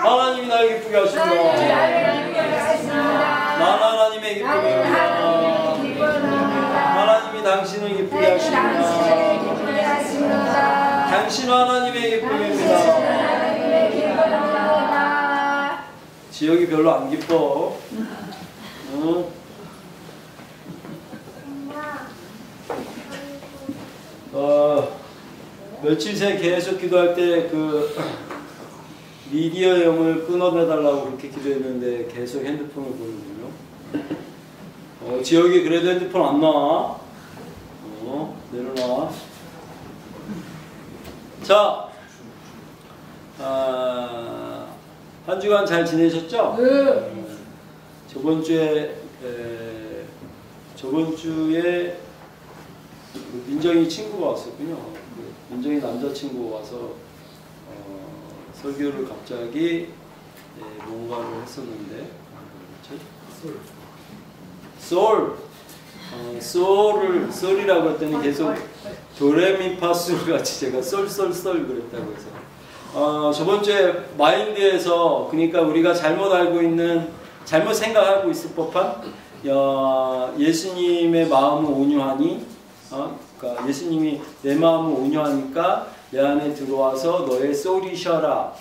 하나님이 나를 기쁘게 하십니다. 나 하나님의 기쁨입니다. 하나님이 당신을 기쁘게 하십니다. 당신은 하나님의 기쁨입니다. 지역이 별로 안 기뻐. 며칠 전에 계속 기도할 때 그 미디어 영을 끊어내달라고 그렇게 기도했는데 계속 핸드폰을 보는군요. 지역이 그래도 핸드폰 안 놔. 내려놔. 자, 한 주간 잘 지내셨죠? 네. 저번 주에 민정이 친구가 왔었군요. 민정이 남자친구가 와서 설교를 갑자기 뭔가를 했었는데 솔이라고 했더니 계속 도레미파솔 같이 제가 썰 그랬다고 해서 저번 주에 마인드에서 그러니까 우리가 잘못 알고 있는 잘못 생각하고 있을 법한 예수님의 마음은 온유하니 그러니까 예수님이 내 마음은 온유하니까 내 안에 들어와서 너의 소울이 쉬어라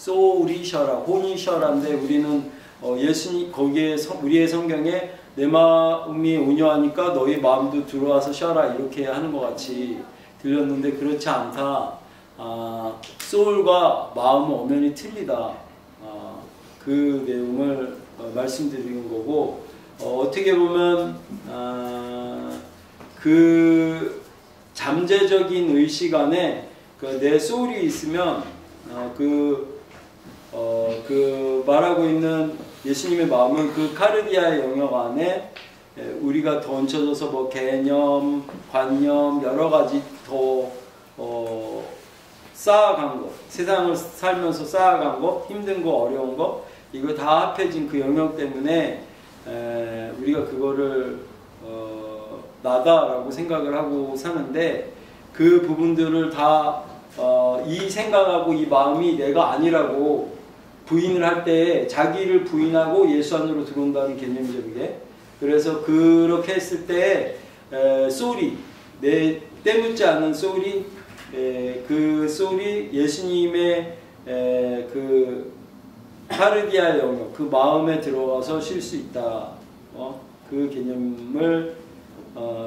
혼이 쉬어라인데 우리는 예수님 거기에 우리의 성경에 내 마음이 온유하니까 너희 마음도 들어와서 쉬어라 이렇게 하는 것 같이 들렸는데 그렇지 않다. 소울과 마음은 엄연히 틀리다. 그 내용을 말씀드리는 거고 어떻게 보면 그 잠재적인 의식 안에 내 소울이 있으면 그 말하고 있는 예수님의 마음은 그 카르디아의 영역 안에 우리가 더 얹혀져서 뭐 개념, 관념 여러 가지 더 쌓아간 것, 세상을 살면서 쌓아간 것, 힘든 거, 어려운 거 이거 다 합해진 그 영역 때문에 우리가 그거를 나다라고 생각을 하고 사는데 그 부분들을 다 이 생각하고 이 마음이 내가 아니라고 부인을 할 때 자기를 부인하고 예수 안으로 들어온다는 개념적이게 그래서 그렇게 했을 때 소울이 내 때묻지 않은 소울이 그 소울이 예수님의 그 카르디아 영역 그 마음에 들어와서 쉴 수 있다. 그 개념을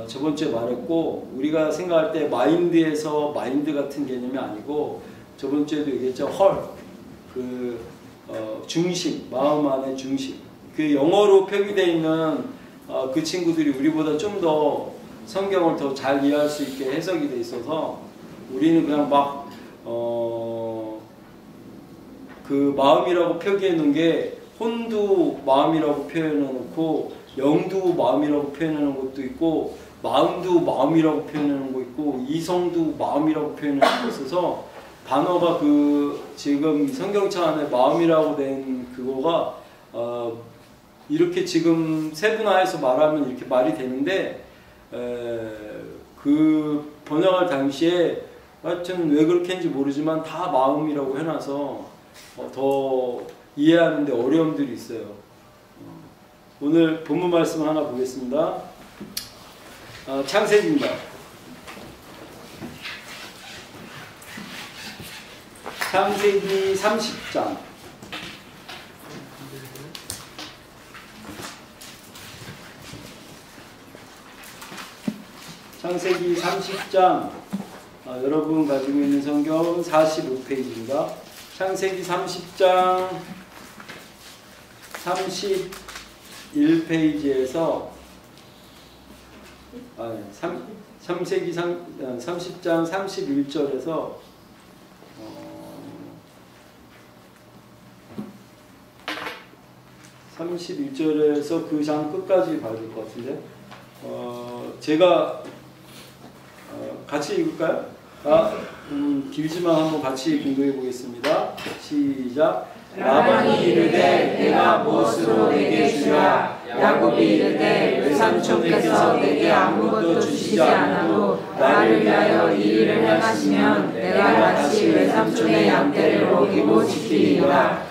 저번 주에 말했고 우리가 생각할 때 마인드에서 마인드 같은 개념이 아니고 저번 주에도 얘기했죠. 그 중심, 마음 안의 중심. 그 영어로 표기되어 있는 그 친구들이 우리보다 좀 더 성경을 더 잘 이해할 수 있게 해석이 돼 있어서 우리는 그냥 막 그 마음이라고 표기해 놓은 게 혼도 마음이라고 표현해 놓고 영도 마음이라고 표현해 놓은 것도 있고 마음도 마음이라고 표현해 놓은 거 있고 이성도 마음이라고 표현해 놓은 거 있어서 단어가 그 지금 성경책 안에 마음이라고 된 그거가 이렇게 지금 세분화해서 말하면 이렇게 말이 되는데 그 번역할 당시에 하여튼 왜 그렇게 했는지 모르지만 다 마음이라고 해놔서 더 이해하는데 어려움들이 있어요. 오늘 본문 말씀 하나 보겠습니다. 창세기입니다. 창세기 30장. 창세기 30장. 여러분 가지고 있는 성경 45페이지입니다. 창세기 30장 31페이지에서 창세기 30장 31절에서 31절에서 그 장 끝까지 봐야 될 것 같은데 제가 같이 읽을까요? 길지만 한번 같이 공부해 보겠습니다. 시작. 라반이 이르되 내가 무엇으로 내게 주랴. 야곱이 이르되 외삼촌께서 내게 아무것도 주시지 않아도 나를 위하여 이 일을 행하시면 내가 다시 외삼촌의 양떼를 먹이고 지키리이다.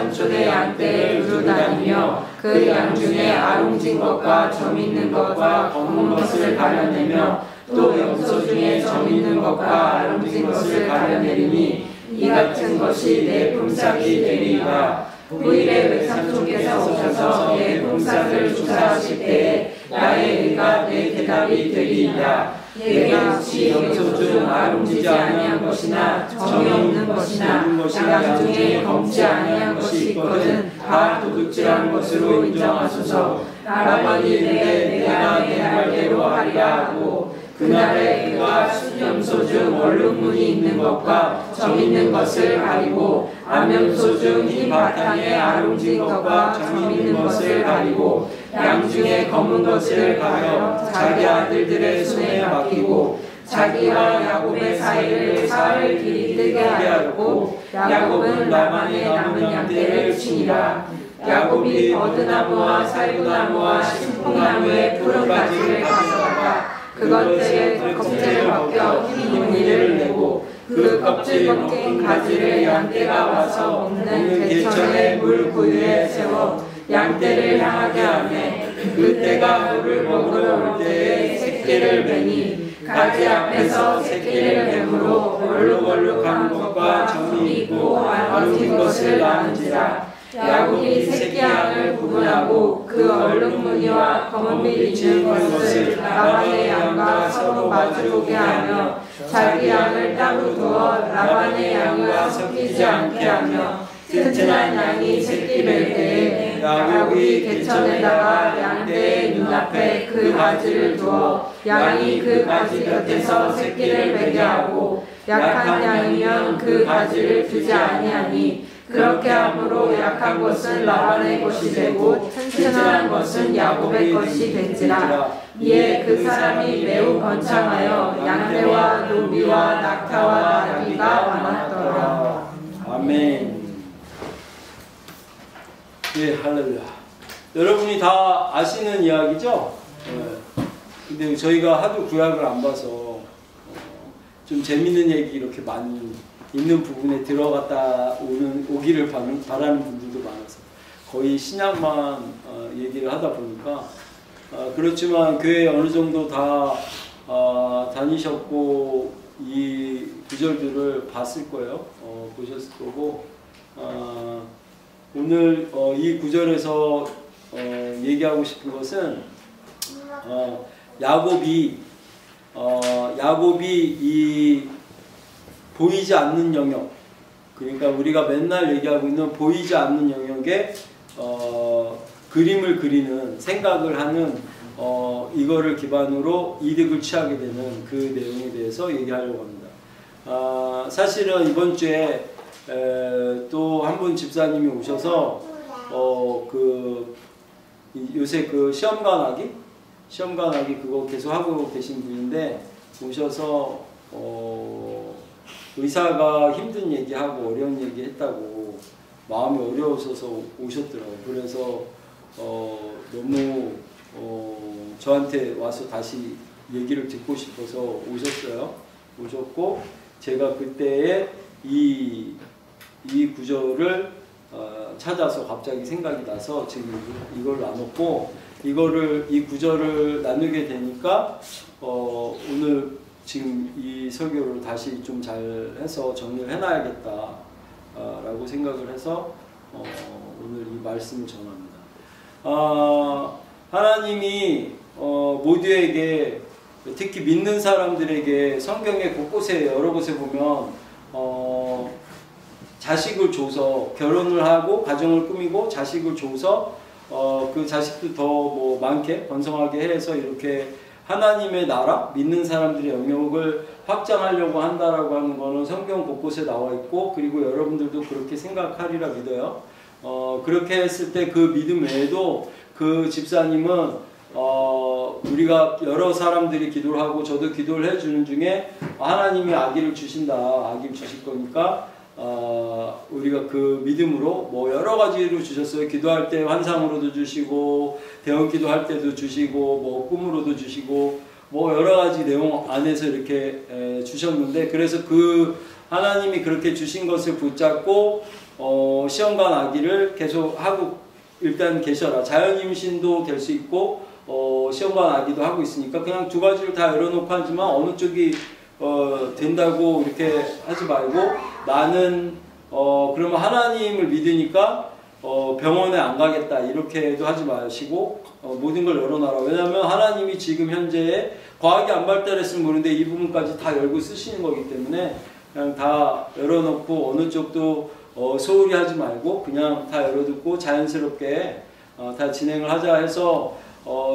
외삼촌의 양떼를 두루 다니며 그 양 중에 아롱진 것과 점 있는 것과 검은 것을 가려내며 또 염소 중에 점 있는 것과 아롱진 것을 가려내리니 이 같은 것이 내 품삯이 되리이다. 후일에 외삼촌께서 오셔서 내 품삯을 조사하실 때에 나의 의가 내 대답이 되리이다. 내가 혹시 염소 중 아롱지지 아니한 것이나 점이 없는 것이나 양 중에 검지 아니한 것이 있거든 다 도둑질한 것으로 인정하소서. 라반이 이르되 내가 내 말대로 하리라 하고 그날에 그가 순염소 중 얼룩무늬 있는 것과 점 있는 것을 가리고 암염소 중 흰 바탕에 아롱진 것과 점 있는 것을 가리고 양 중에 검은 것을 가려 자기 아들들의 손에 맡기고 자기와 야곱의 사이를 사흘 길이 뜨게 하였고 야곱은 라반의 남은 양떼를 치니라. 야곱이 버드나무와 살구나무와 신풍나무의 푸른 가지를 가져다가 그것들의 껍질을 벗겨 흰 용이를 내고 그 껍질 벗긴 가지를 양떼가 와서 먹는 개천의 물 구유에 세워 양떼를 향하게 하매 그때가 물을 먹으러 올 때에 새끼를 베니 가지 앞에서 새끼를 뱀으로 얼룩얼룩한 것과 점이 있고 아롱진 것을 낳은지라. 야곱이 새끼 양을 구분하고 그 얼룩무늬와 검은빛 있는 것을 라반의 양과 서로 마주오게 하며 자기 양을 따로 두어 라반의 양과 섞이지 않게 하며 튼튼한 양이 새끼 뵐 때에 야곱이 개천에다가 양떼의 눈앞에 그 가지를 두어 양이 그 가지 곁에서 새끼를 베게 하고 약한 양이면 그 가지를 두지 아니하니 그렇게 함으로 약한 것은 라반의 것이 되고 튼튼한 것은 야곱의 것이 된지라. 이에 그 사람이 매우 번창하여 양떼와 노비와 낙타와 나귀가 많았더라. 아멘. 예, 할렐루야. 여러분이 다 아시는 이야기죠? 근데 저희가 하도 구약을 안 봐서 좀 재밌는 얘기 이렇게 많이 있는 부분에 들어갔다 오기를 바라는 분들도 많아서 거의 신약만 얘기를 하다 보니까 그렇지만 교회 어느 정도 다 다니셨고 이 구절들을 봤을 거예요. 보셨을 거고 오늘 이 구절에서 얘기하고 싶은 것은 야곱이 이 보이지 않는 영역, 그러니까 우리가 맨날 얘기하고 있는 보이지 않는 영역에 그림을 그리는 생각을 하는 이거를 기반으로 이득을 취하게 되는 그 내용에 대해서 얘기하려고 합니다. 사실은 이번 주에 또 한 분 집사님이 오셔서 요새 그 시험관하기 그거 계속 하고 계신 분인데 오셔서 의사가 힘든 얘기하고 어려운 얘기 했다고 마음이 어려우셔서 오셨더라고요. 그래서 너무 저한테 와서 다시 얘기를 듣고 싶어서 오셨고 제가 그때에 이 구절을 찾아서 갑자기 생각이 나서 지금 이걸 나눴고 이 구절을 나누게 되니까 오늘 지금 이 설교를 다시 좀 잘 해서 정리를 해놔야겠다 라고 생각을 해서 오늘 이 말씀을 전합니다. 하나님이 모두에게 특히 믿는 사람들에게 성경의 곳곳에 여러 곳에 보면 자식을 줘서 결혼을 하고 가정을 꾸미고 자식을 줘서 그 자식도 더 뭐 많게 번성하게 해서 이렇게 하나님의 나라, 믿는 사람들의 영역을 확장하려고 한다라고 하는 거는 성경 곳곳에 나와 있고 그리고 여러분들도 그렇게 생각하리라 믿어요. 그렇게 했을 때 그 믿음 외에도 그 집사님은 우리가 여러 사람들이 기도를 하고 저도 기도를 해주는 중에 하나님이 아기를 주신다, 아기를 주실 거니까 우리가 그 믿음으로 뭐 여러 가지로 주셨어요. 기도할 때 환상으로도 주시고 대언 기도할 때도 주시고 뭐 꿈으로도 주시고 뭐 여러 가지 내용 안에서 이렇게 주셨는데 그래서 그 하나님이 그렇게 주신 것을 붙잡고 시험관 아기를 계속 하고 일단 계셔라. 자연임신도 될 수 있고 시험관 아기도 하고 있으니까 그냥 두 가지를 다 열어놓고 하지만 어느 쪽이 된다고 이렇게 하지 말고 나는 그러면 하나님을 믿으니까 병원에 안 가겠다 이렇게도 하지 마시고 모든 걸 열어놔라. 왜냐하면 하나님이 지금 현재에 과학이 안 발달했으면 모르는데 이 부분까지 다 열고 쓰시는 거기 때문에 그냥 다 열어놓고 어느 쪽도 소홀히 하지 말고 그냥 다 열어두고 자연스럽게 다 진행을 하자 해서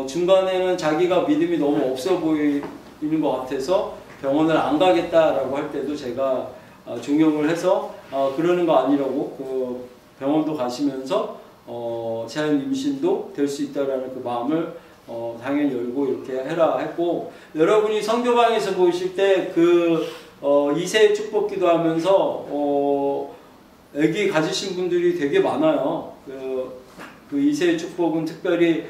중간에는 자기가 믿음이 너무 없어 보이는 것 같아서 병원을 안 가겠다라고 할 때도 제가 존경을 해서 그러는 거 아니라고 그 병원도 가시면서 자연 임신도 될 수 있다라는 그 마음을 당연히 열고 이렇게 해라 했고 여러분이 선교방에서 보실 때 그 2세의 축복 기도하면서 아기 가지신 분들이 되게 많아요. 그 2세의 축복은 특별히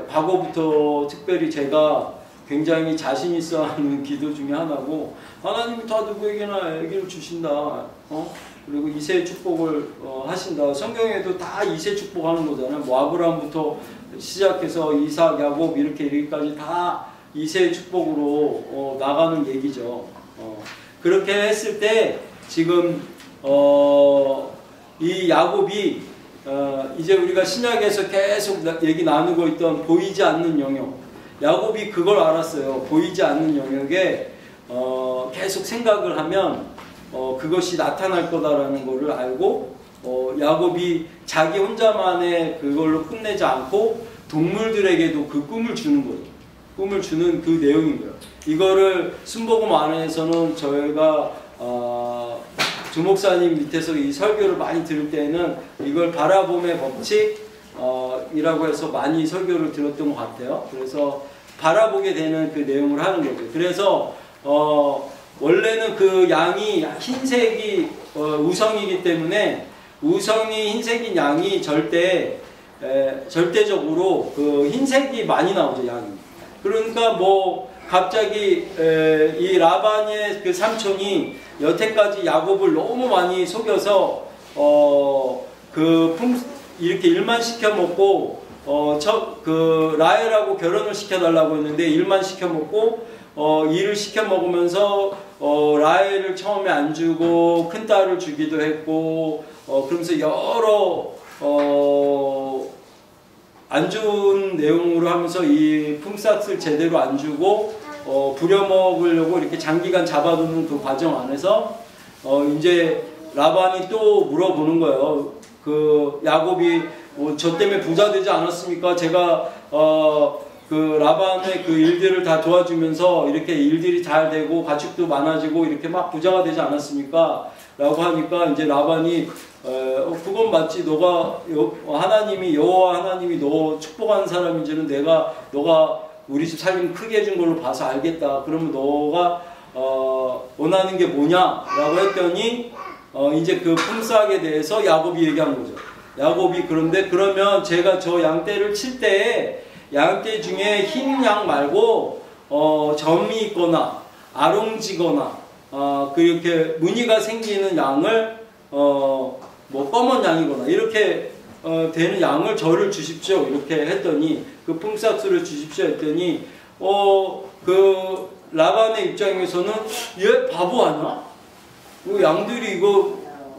과거부터 특별히 제가 굉장히 자신 있어 하는 기도 중에 하나고 하나님이 다 누구에게나 아기를 주신다. 그리고 2세의 축복을 하신다. 성경에도 다 2세 축복하는 거잖아요. 뭐 아브라함부터 시작해서 이삭, 야곱 이렇게까지 다 2세의 축복으로 나가는 얘기죠. 그렇게 했을 때 지금 이 야곱이 이제 우리가 신약에서 계속 얘기 나누고 있던 보이지 않는 영역 야곱이 그걸 알았어요. 보이지 않는 영역에 계속 생각을 하면 그것이 나타날 거다라는 것을 알고 야곱이 자기 혼자만의 그걸로 끝내지 않고 동물들에게도 그 꿈을 주는 거예요. 꿈을 주는 그 내용인 거예요. 이거를 순복음 안에서는 저희가 주 목사님 밑에서 이 설교를 많이 들을 때는 이걸 바라봄의 법칙 이라고 해서 많이 설교를 들었던 것 같아요. 그래서 바라보게 되는 그 내용을 하는 거죠. 그래서 원래는 그 양이 흰색이 우성이기 때문에 우성이 흰색인 양이 절대적으로 그 흰색이 많이 나오죠, 양이. 그러니까 뭐 갑자기 이 라반의 그 삼촌이 여태까지 야곱을 너무 많이 속여서 이렇게 일만 시켜 먹고 그 라헬하고 결혼을 시켜달라고 했는데 일만 시켜 먹고 일을 시켜 먹으면서 라헬을 처음에 안 주고 큰 딸을 주기도 했고 그러면서 여러 안 좋은 내용으로 하면서 이 품삯을 제대로 안 주고 부려먹으려고 이렇게 장기간 잡아두는 그 과정 안에서 이제 라반이 또 물어보는 거예요. 그 야곱이 저 때문에 부자 되지 않았습니까? 제가 그 라반의 그 일들을 다 도와주면서 이렇게 일들이 잘 되고 가축도 많아지고 이렇게 막 부자가 되지 않았습니까? 라고 하니까 이제 라반이 그건 맞지. 너가 하나님이 여호와 하나님이 너 축복한 사람인지는 너가 우리 집 살림 크게 해준 걸로 봐서 알겠다. 그러면 너가 원하는 게 뭐냐라고 했더니 이제 그 품삯에 대해서 야곱이 얘기한 거죠. 야곱이 그러면 제가 저 양떼를 칠 때에 양떼 중에 흰 양 말고 점이 있거나 아롱지거나 그렇게 무늬가 생기는 양을 뭐 검은 양이거나 이렇게 되는 양을 저를 주십시오. 이렇게 했더니 그 품삯으로 주십시오 했더니 그 라반의 입장에서는 얘 바보 아니야? 양들이 이거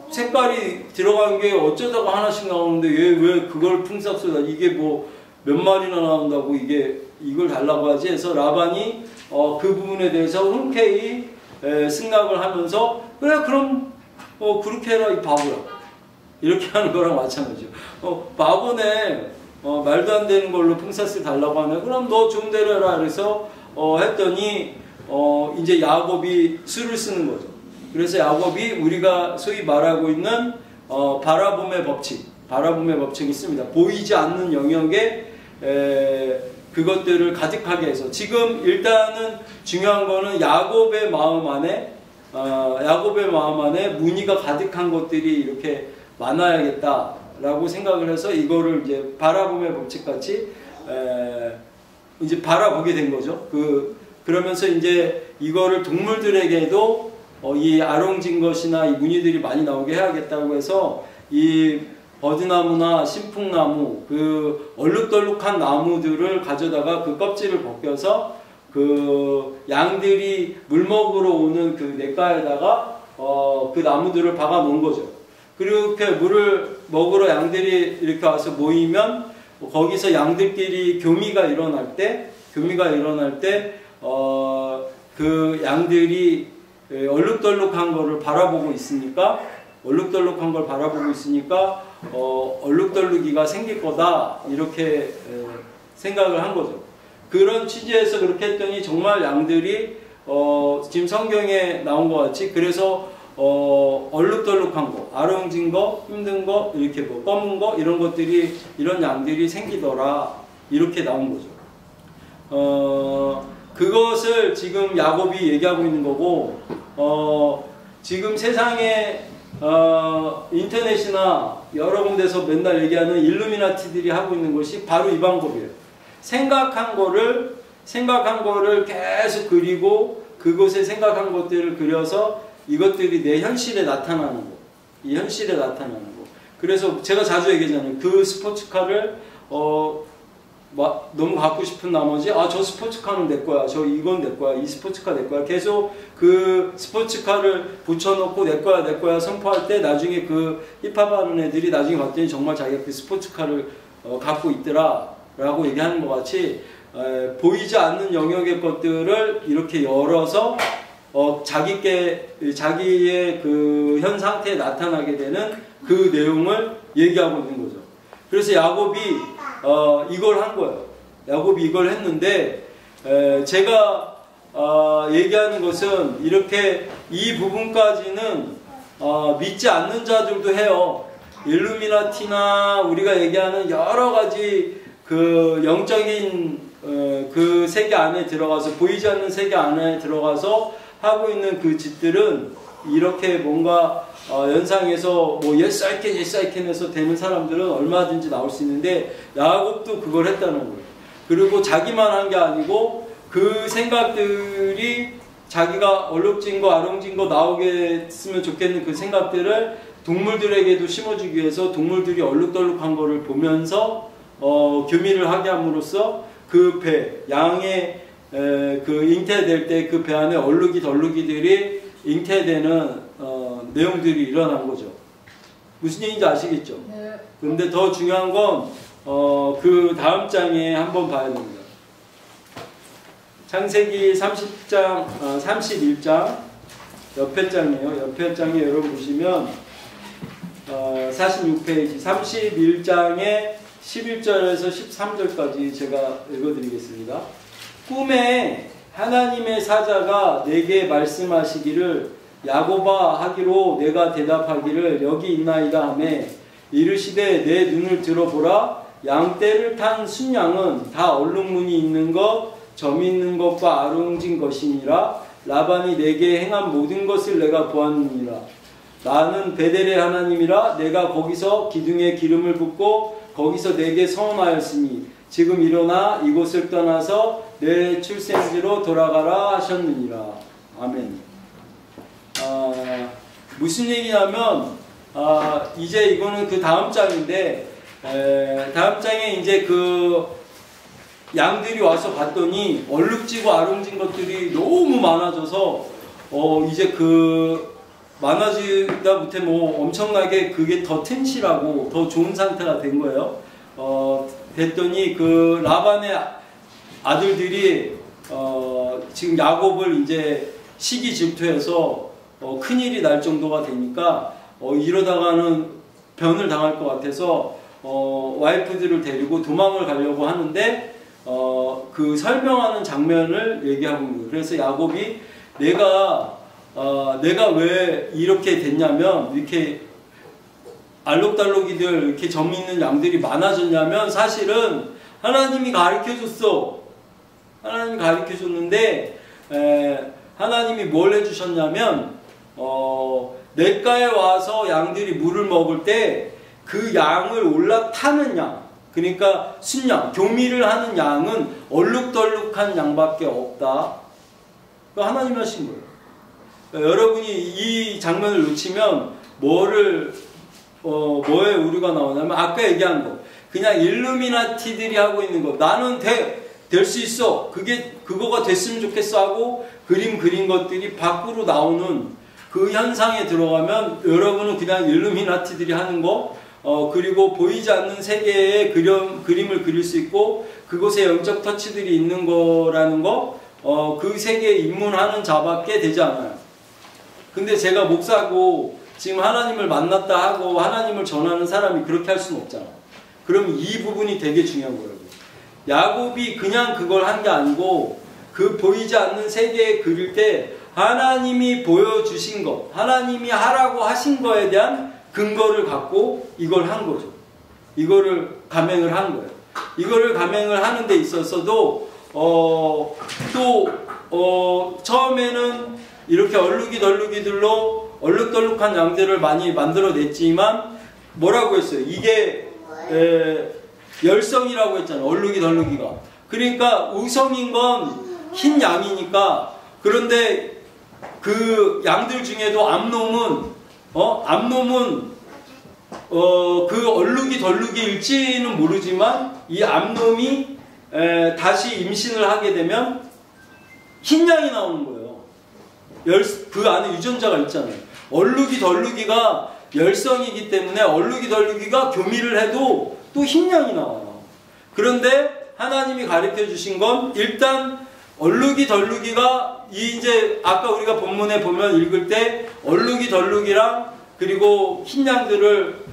색깔이 들어간 게 어쩌다가 하나씩 나오는데 얘 왜 그걸 품삯으로 이게 뭐 몇 마리나 나온다고 이걸 달라고 하지 해서 라반이 그 부분에 대해서 흔쾌히 승낙을 하면서 그래 그럼 그렇게 해라 이 바보야 이렇게 하는 거랑 마찬가지죠. 바보네 말도 안 되는 걸로 품삯을 달라고 하네. 그럼 너 좀 데려라 그래서 했더니 이제 야곱이 수를 쓰는 거죠. 그래서 야곱이 우리가 소위 말하고 있는 바라봄의 법칙이 있습니다. 보이지 않는 영역에 그것들을 가득하게 해서 지금 일단은 중요한 거는 야곱의 마음 안에 무늬가 가득한 것들이 이렇게 많아야겠다라고 생각을 해서 이거를 이제 바라봄의 법칙같이 이제 바라보게 된 거죠. 그러면서 이제 이거를 동물들에게도 이 아롱진 것이나 이 무늬들이 많이 나오게 해야겠다고 해서 이 버드나무나 신풍나무, 그 얼룩덜룩한 나무들을 가져다가 그 껍질을 벗겨서 그 양들이 물 먹으러 오는 그 냇가에다가 그 나무들을 박아 놓은 거죠. 그렇게 물을 먹으러 양들이 이렇게 와서 모이면 거기서 양들끼리 교미가 일어날 때 그 양들이 얼룩덜룩한 거를 바라보고 있으니까 얼룩덜룩이가 생길 거다 이렇게 생각을 한 거죠. 그런 취지에서 그렇게 했더니 정말 양들이 지금 성경에 나온 것 같이 그래서 얼룩덜룩한 거, 아롱진 거, 힘든 거, 이렇게 뭐 검은 거 이런 것들이 이런 양들이 생기더라 이렇게 나온 거죠. 그것을 지금 야곱이 얘기하고 있는 거고 지금 세상에 인터넷이나 여러 군데서 맨날 얘기하는 일루미나티들이 하고 있는 것이 바로 이 방법이에요. 생각한 거를 계속 그리고 그곳에 생각한 것들을 그려서 이것들이 내 현실에 나타나는 거. 이 현실에 나타나는 거. 그래서 제가 자주 얘기하잖아요. 그 스포츠카를 너무 갖고 싶은 나머지 저 스포츠카는 내 거야. 이건 내 거야. 이 스포츠카 내 거야. 계속 그 스포츠카를 붙여놓고 내 거야 선포할 때 나중에 그 힙합하는 애들이 나중에 봤더니 정말 자기가 그 스포츠카를 갖고 있더라 라고 얘기하는 것 같이 보이지 않는 영역의 것들을 이렇게 열어서 자기의 그 현 상태에 나타나게 되는 그 내용을 얘기하고 있는 거죠. 그래서 야곱이 이걸 한 거예요. 야곱이 이걸 했는데 제가 얘기하는 것은 이렇게 이 부분까지는 믿지 않는 자들도 해요. 일루미나티나 우리가 얘기하는 여러 가지 그 영적인 그 세계 안에 들어가서 보이지 않는 세계 안에 들어가서 하고 있는 그 짓들은 이렇게 뭔가 연상해서 뭐 옛사이켄에서 되는 사람들은 얼마든지 나올 수 있는데 야곱도 그걸 했다는 거예요. 그리고 자기만 한 게 아니고 그 생각들이 자기가 얼룩진 거 아롱진 거 나오게 했으면 좋겠는 그 생각들을 동물들에게도 심어주기 위해서 동물들이 얼룩덜룩한 거를 보면서 교미를 하게 함으로써 그 배, 양의 그 잉태될 때 그 배 안에 얼룩이들이 잉태되는 내용들이 일어난 거죠. 무슨 얘기인지 아시겠죠? 네. 근데 더 중요한 건 그 다음 장에 한번 봐야 됩니다. 창세기 30장, 31장 옆에 장이에요. 옆에 장에 여러분 보시면 46페이지 31장에 11절에서 13절까지 제가 읽어드리겠습니다. 꿈에 하나님의 사자가 내게 말씀하시기를 야곱아 하기로 내가 대답하기를 여기 있나이다 하매 이르시되 내 눈을 들어보라 양떼를 탄 순양은 다 얼룩무늬 있는 것 점 있는 것과 아롱진 것이니라 라반이 내게 행한 모든 것을 내가 보았느니라 나는 베델의 하나님이라 내가 거기서 기둥에 기름을 붓고 거기서 내게 선언하였으니 지금 일어나 이곳을 떠나서 내 출생지로 돌아가라 하셨느니라. 아멘. 무슨 얘기냐면 이제 이거는 그 다음 장인데 다음 장에 이제 그 양들이 와서 봤더니 얼룩지고 아롱진 것들이 너무 많아져서 이제 그 많아지다 못해 뭐 엄청나게 그게 더 튼실하고 더 좋은 상태가 된 거예요. 됐더니 그 라반의 아들들이 지금 야곱을 이제 시기 질투해서 큰일이 날 정도가 되니까 이러다가는 변을 당할 것 같아서 와이프들을 데리고 도망을 가려고 하는데 그 설명하는 장면을 얘기하고 있는 거예요. 그래서 야곱이 내가 왜 이렇게 됐냐면 이렇게 알록달록이들 이렇게 점 있는 양들이 많아졌냐면 사실은 하나님이 가르쳐줬어. 하나님이 가르쳐줬는데 하나님이 뭘 해주셨냐면 냇가에 와서 양들이 물을 먹을 때 그 양을 올라타는 양 그러니까 순양, 교미를 하는 양은 얼룩덜룩한 양밖에 없다. 그 하나님이 하신 거예요. 여러분이 이 장면을 놓치면 뭐에 오류가 나오냐면 아까 얘기한 거 그냥 일루미나티들이 하고 있는 거 나는 될 수 있어 그거가 됐으면 좋겠어 하고 그린 것들이 밖으로 나오는 그 현상에 들어가면 여러분은 그냥 일루미나티들이 하는 거 그리고 보이지 않는 세계의 그림을 그릴 수 있고 그곳에 영적 터치들이 있는 거라는 거 그 세계에 입문하는 자밖에 되지 않아요. 근데 제가 목사고 지금 하나님을 만났다 하고 하나님을 전하는 사람이 그렇게 할 수는 없잖아. 그럼 이 부분이 되게 중요한 거예요. 야곱이 그냥 그걸 한 게 아니고 그 보이지 않는 세계에 그릴 때 하나님이 보여주신 것, 하나님이 하라고 하신 거에 대한 근거를 갖고 이걸 한 거죠. 이거를 감행을 한 거예요. 이거를 감행을 하는 데 있어서도 처음에는 이렇게 얼룩이덜룩이들로 얼룩덜룩한 양들을 많이 만들어냈지만 뭐라고 했어요? 이게 열성이라고 했잖아요. 얼룩이덜룩이가. 그러니까 우성인 건 흰 양이니까. 그런데 그 양들 중에도 암놈은 그 얼룩이덜룩이일지는 모르지만 이 암놈이 다시 임신을 하게 되면 흰 양이 나오는 거예요. 그 안에 유전자가 있잖아요. 얼룩이덜룩이가 열성이기 때문에 얼룩이덜룩이가 교미를 해도 또 흰 양이 나와요. 그런데 하나님이 가르쳐 주신 건 일단 얼룩이덜룩이가 이제 아까 우리가 본문에 보면 읽을 때 얼룩이덜룩이랑 그리고 흰 양들을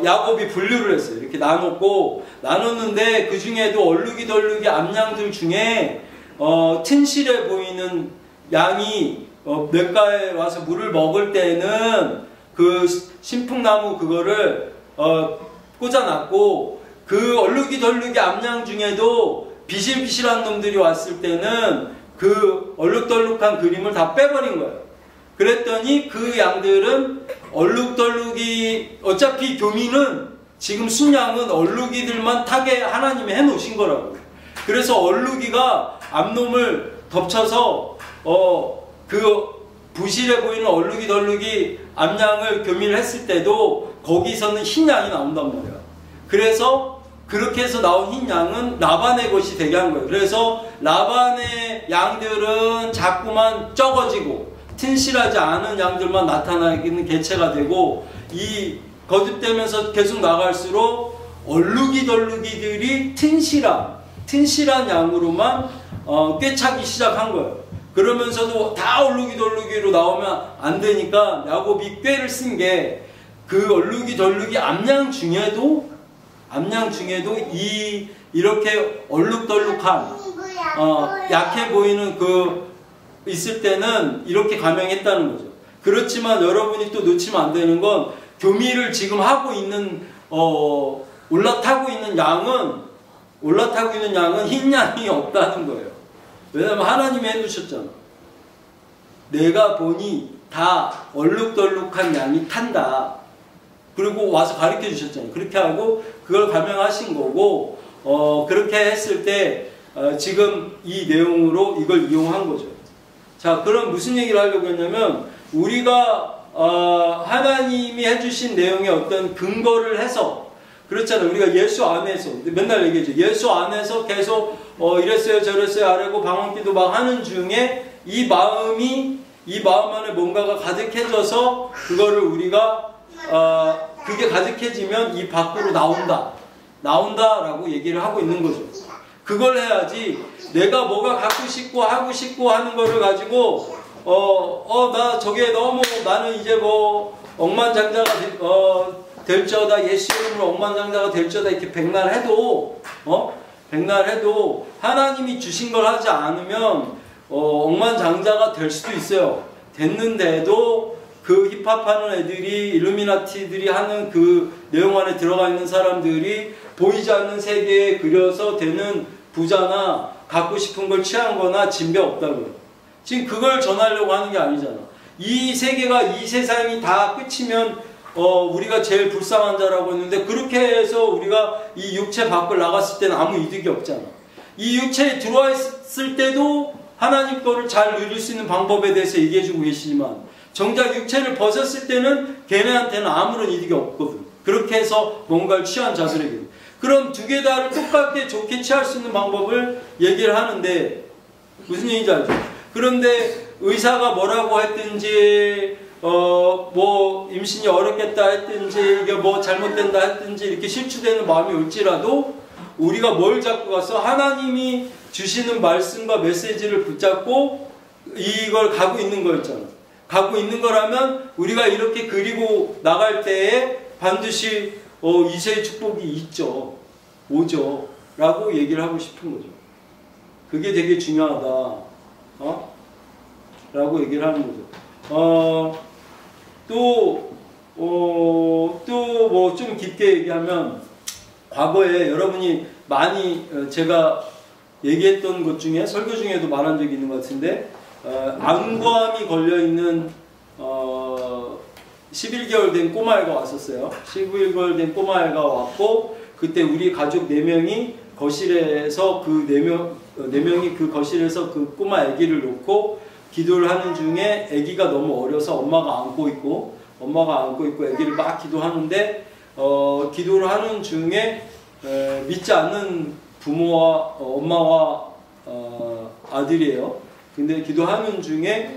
야곱이 분류를 했어요. 이렇게 나눴는데 그 중에도 얼룩이덜룩이 암양들 중에 튼실해 보이는 양이 냇가에 와서 물을 먹을 때는 그 신풍나무 그거를 꽂아놨고 그 얼룩이덜룩이 암양 중에도 비실비실한 놈들이 왔을 때는 그 얼룩덜룩한 그림을 다 빼버린 거예요. 그랬더니 그 양들은 얼룩덜룩이 어차피 교미는 지금 순양은 얼룩이들만 타게 하나님이 해놓으신 거라고요. 그래서 얼룩이가 암놈을 덮쳐서 그 부실해 보이는 얼룩이덜룩이 암양을 교미를 했을 때도 거기서는 흰 양이 나온단 말이야. 그래서 그렇게 해서 나온 흰 양은 라반의 것이 되게 한 거예요. 그래서 라반의 양들은 자꾸만 적어지고 튼실하지 않은 양들만 나타나기는 개체가 되고 이 거듭되면서 계속 나갈수록 얼룩이덜룩이들이 튼실한 양으로만 꿰차기 시작한 거예요. 그러면서도 다 얼룩이덜룩이로 나오면 안 되니까 야곱이 꾀를 쓴 게 그 얼룩이덜룩이 암양 중에도 이렇게 얼룩덜룩한 약해 보이는 그 있을 때는 이렇게 감행했다는 거죠. 그렇지만 여러분이 또 놓치면 안 되는 건 교미를 지금 하고 있는 올라타고 있는 양은 흰 양이 없다는 거예요. 왜냐하면 하나님이 해두셨잖아. 내가 보니 다 얼룩덜룩한 양이 탄다. 그리고 와서 가르쳐 주셨잖아요. 그렇게 하고 그걸 감행하신 거고 그렇게 했을 때 지금 이 내용으로 이걸 이용한 거죠. 자, 그럼 무슨 얘기를 하려고 했냐면 우리가 하나님이 해주신 내용의 어떤 근거를 해서 그렇잖아요. 우리가 예수 안에서 맨날 얘기하죠. 예수 안에서 계속 이랬어요 저랬어요 하려고 방언기도 막 하는 중에 이 마음 안에 뭔가가 가득해져서 그거를 우리가 그게 가득해지면 이 밖으로 나온다라고 얘기를 하고 있는 거죠. 그걸 해야지 내가 뭐가 갖고 싶고 하고 싶고 하는 거를 가지고 나 저게 너무 나는 이제 뭐 억만장자가 될지어다 예수 이름으로 억만장자가 될지어다 이렇게 백날해도 하나님이 주신 걸 하지 않으면 억만장자가 될 수도 있어요. 됐는데도 그 힙합하는 애들이 일루미나티들이 하는 그 내용 안에 들어가 있는 사람들이 보이지 않는 세계에 그려서 되는 부자나 갖고 싶은 걸 취한 거나 진배 없다고요. 지금 그걸 전하려고 하는 게 아니잖아. 이 세계가 이 세상이 다 끝이면 우리가 제일 불쌍한 자라고 했는데 그렇게 해서 우리가 이 육체 밖을 나갔을 때는 아무 이득이 없잖아. 이 육체에 들어와 있을 때도 하나님 거를 잘 누릴 수 있는 방법에 대해서 얘기해주고 계시지만 정작 육체를 벗었을 때는 걔네한테는 아무런 이득이 없거든. 그렇게 해서 뭔가를 취한 자들에게. 그럼 두 개 다를 똑같게 좋게 취할 수 있는 방법을 얘기를 하는데 무슨 얘기인지 알죠? 그런데 의사가 뭐라고 했든지 뭐 임신이 어렵겠다 했든지 이게 뭐 잘못된다 했든지 이렇게 실추되는 마음이 올지라도 우리가 뭘 잡고 가서 하나님이 주시는 말씀과 메시지를 붙잡고 이걸 가고 있는 거였잖아. 가고 있는 거라면 우리가 이렇게 그리고 나갈 때에 반드시 이세의 축복이 있죠. 오죠. 라고 얘기를 하고 싶은 거죠. 그게 되게 중요하다. 라고 얘기를 하는 거죠. 또 뭐 좀 깊게 얘기하면 과거에 여러분이 많이 제가 얘기했던 것 중에 설교 중에도 말한 적이 있는 것 같은데 암암이 걸려있는 11개월 된 꼬마애가 왔었어요. 11개월 된 꼬마애가 왔고 그때 우리 가족 4명이 거실에서 그 4명이 그 거실에서 그 꼬마 아기를 놓고 기도를 하는 중에 아기가 너무 어려서 엄마가 안고 있고 아기를 막 기도하는데 기도를 하는 중에 믿지 않는 부모와 엄마와 아들이에요. 근데 기도하는 중에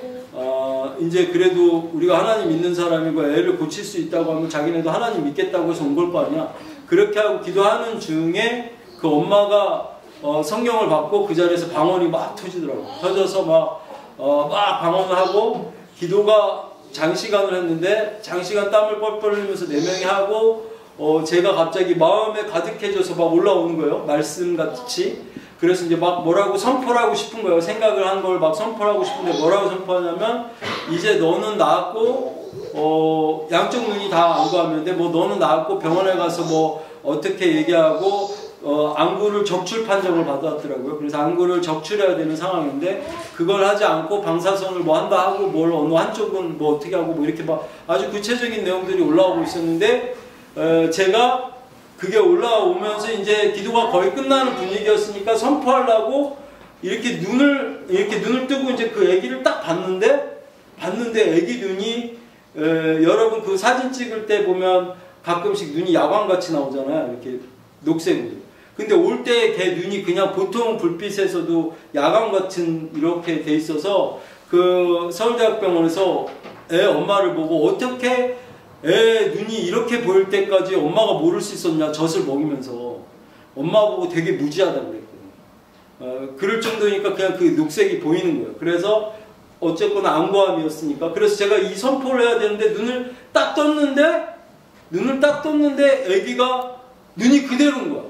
이제 그래도 우리가 하나님 믿는 사람이고 애를 고칠 수 있다고 하면 자기네도 하나님 믿겠다고 해서 온 걸 거 아니야. 그렇게 하고 기도하는 중에 그 엄마가 성경을 받고 그 자리에서 방언이 막 터지더라고. 터져서 막 방언을 하고 기도가 장시간을 했는데 장시간 땀을 뻘뻘 흘리면서 4명이 하고 제가 갑자기 마음에 가득해져서 막 올라오는 거예요. 말씀같이. 그래서 이제 막 뭐라고 선포를 하고 싶은 거예요. 생각을 한 걸 막 선포를 하고 싶은데 뭐라고 선포하냐면 이제 너는 나았고 양쪽 눈이 다 안구하면데 뭐 너는 나았고 병원에 가서 뭐 어떻게 얘기하고 안구를 적출 판정을 받았더라고요. 그래서 안구를 적출해야 되는 상황인데 그걸 하지 않고 방사선을 뭐 한다 하고 뭘 어느 한쪽은 뭐 어떻게 하고 뭐 이렇게 막 아주 구체적인 내용들이 올라오고 있었는데 제가 그게 올라오면서 이제 기도가 거의 끝나는 분위기였으니까 선포하려고 이렇게 눈을 뜨고 이제 그 아기를 딱 봤는데 아기 눈이 여러분 그 사진 찍을 때 보면 가끔씩 눈이 야광같이 나오잖아요. 이렇게 녹색으로. 근데 올 때 걔 눈이 그냥 보통 불빛에서도 야광 같은 이렇게 돼 있어서 그 서울대학병원에서 애 엄마를 보고 어떻게 애 눈이 이렇게 보일 때까지 엄마가 모를 수 있었냐 젖을 먹이면서 엄마 보고 되게 무지하다고 그랬거든요. 그럴 정도니까 그냥 그 녹색이 보이는 거예요. 그래서 어쨌거나 안구암이었으니까 그래서 제가 이 선포를 해야 되는데 눈을 딱 떴는데 애기가 눈이 그대로인 거야.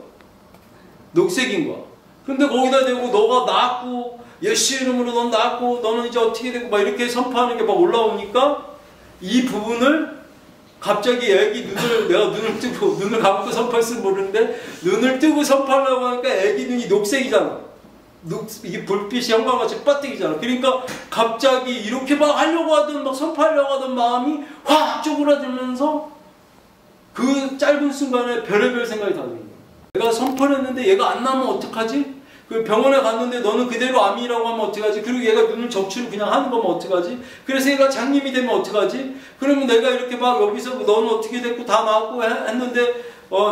녹색인 거야. 근데 거기다 대고 너가 낳았고 예수 이름으로 넌 낳았고 너는 이제 어떻게 되고 막 이렇게 선포하는 게 막 올라오니까 이 부분을 갑자기 애기 내가 눈을 뜨고 눈을 감고 선포했으면 모르는데 눈을 뜨고 선포하려고 하니까 애기 눈이 녹색이잖아. 이게 불빛이 형광같이 빠뜨기잖아. 그러니까 갑자기 이렇게 막 하려고 하던 막 선포하려고 하던 마음이 확 쪼그라들면서 그 짧은 순간에 별의별 생각이 다 드는 거야. 내가 선포를 했는데 얘가 안 나면 어떡하지? 그 병원에 갔는데 너는 그대로 암이라고 하면 어떡하지? 그리고 얘가 눈을 적출을 그냥 하는 거면 어떡하지? 그래서 얘가 장님이 되면 어떡하지? 그러면 내가 이렇게 막 여기서 너는 어떻게 됐고 다 나왔고 했는데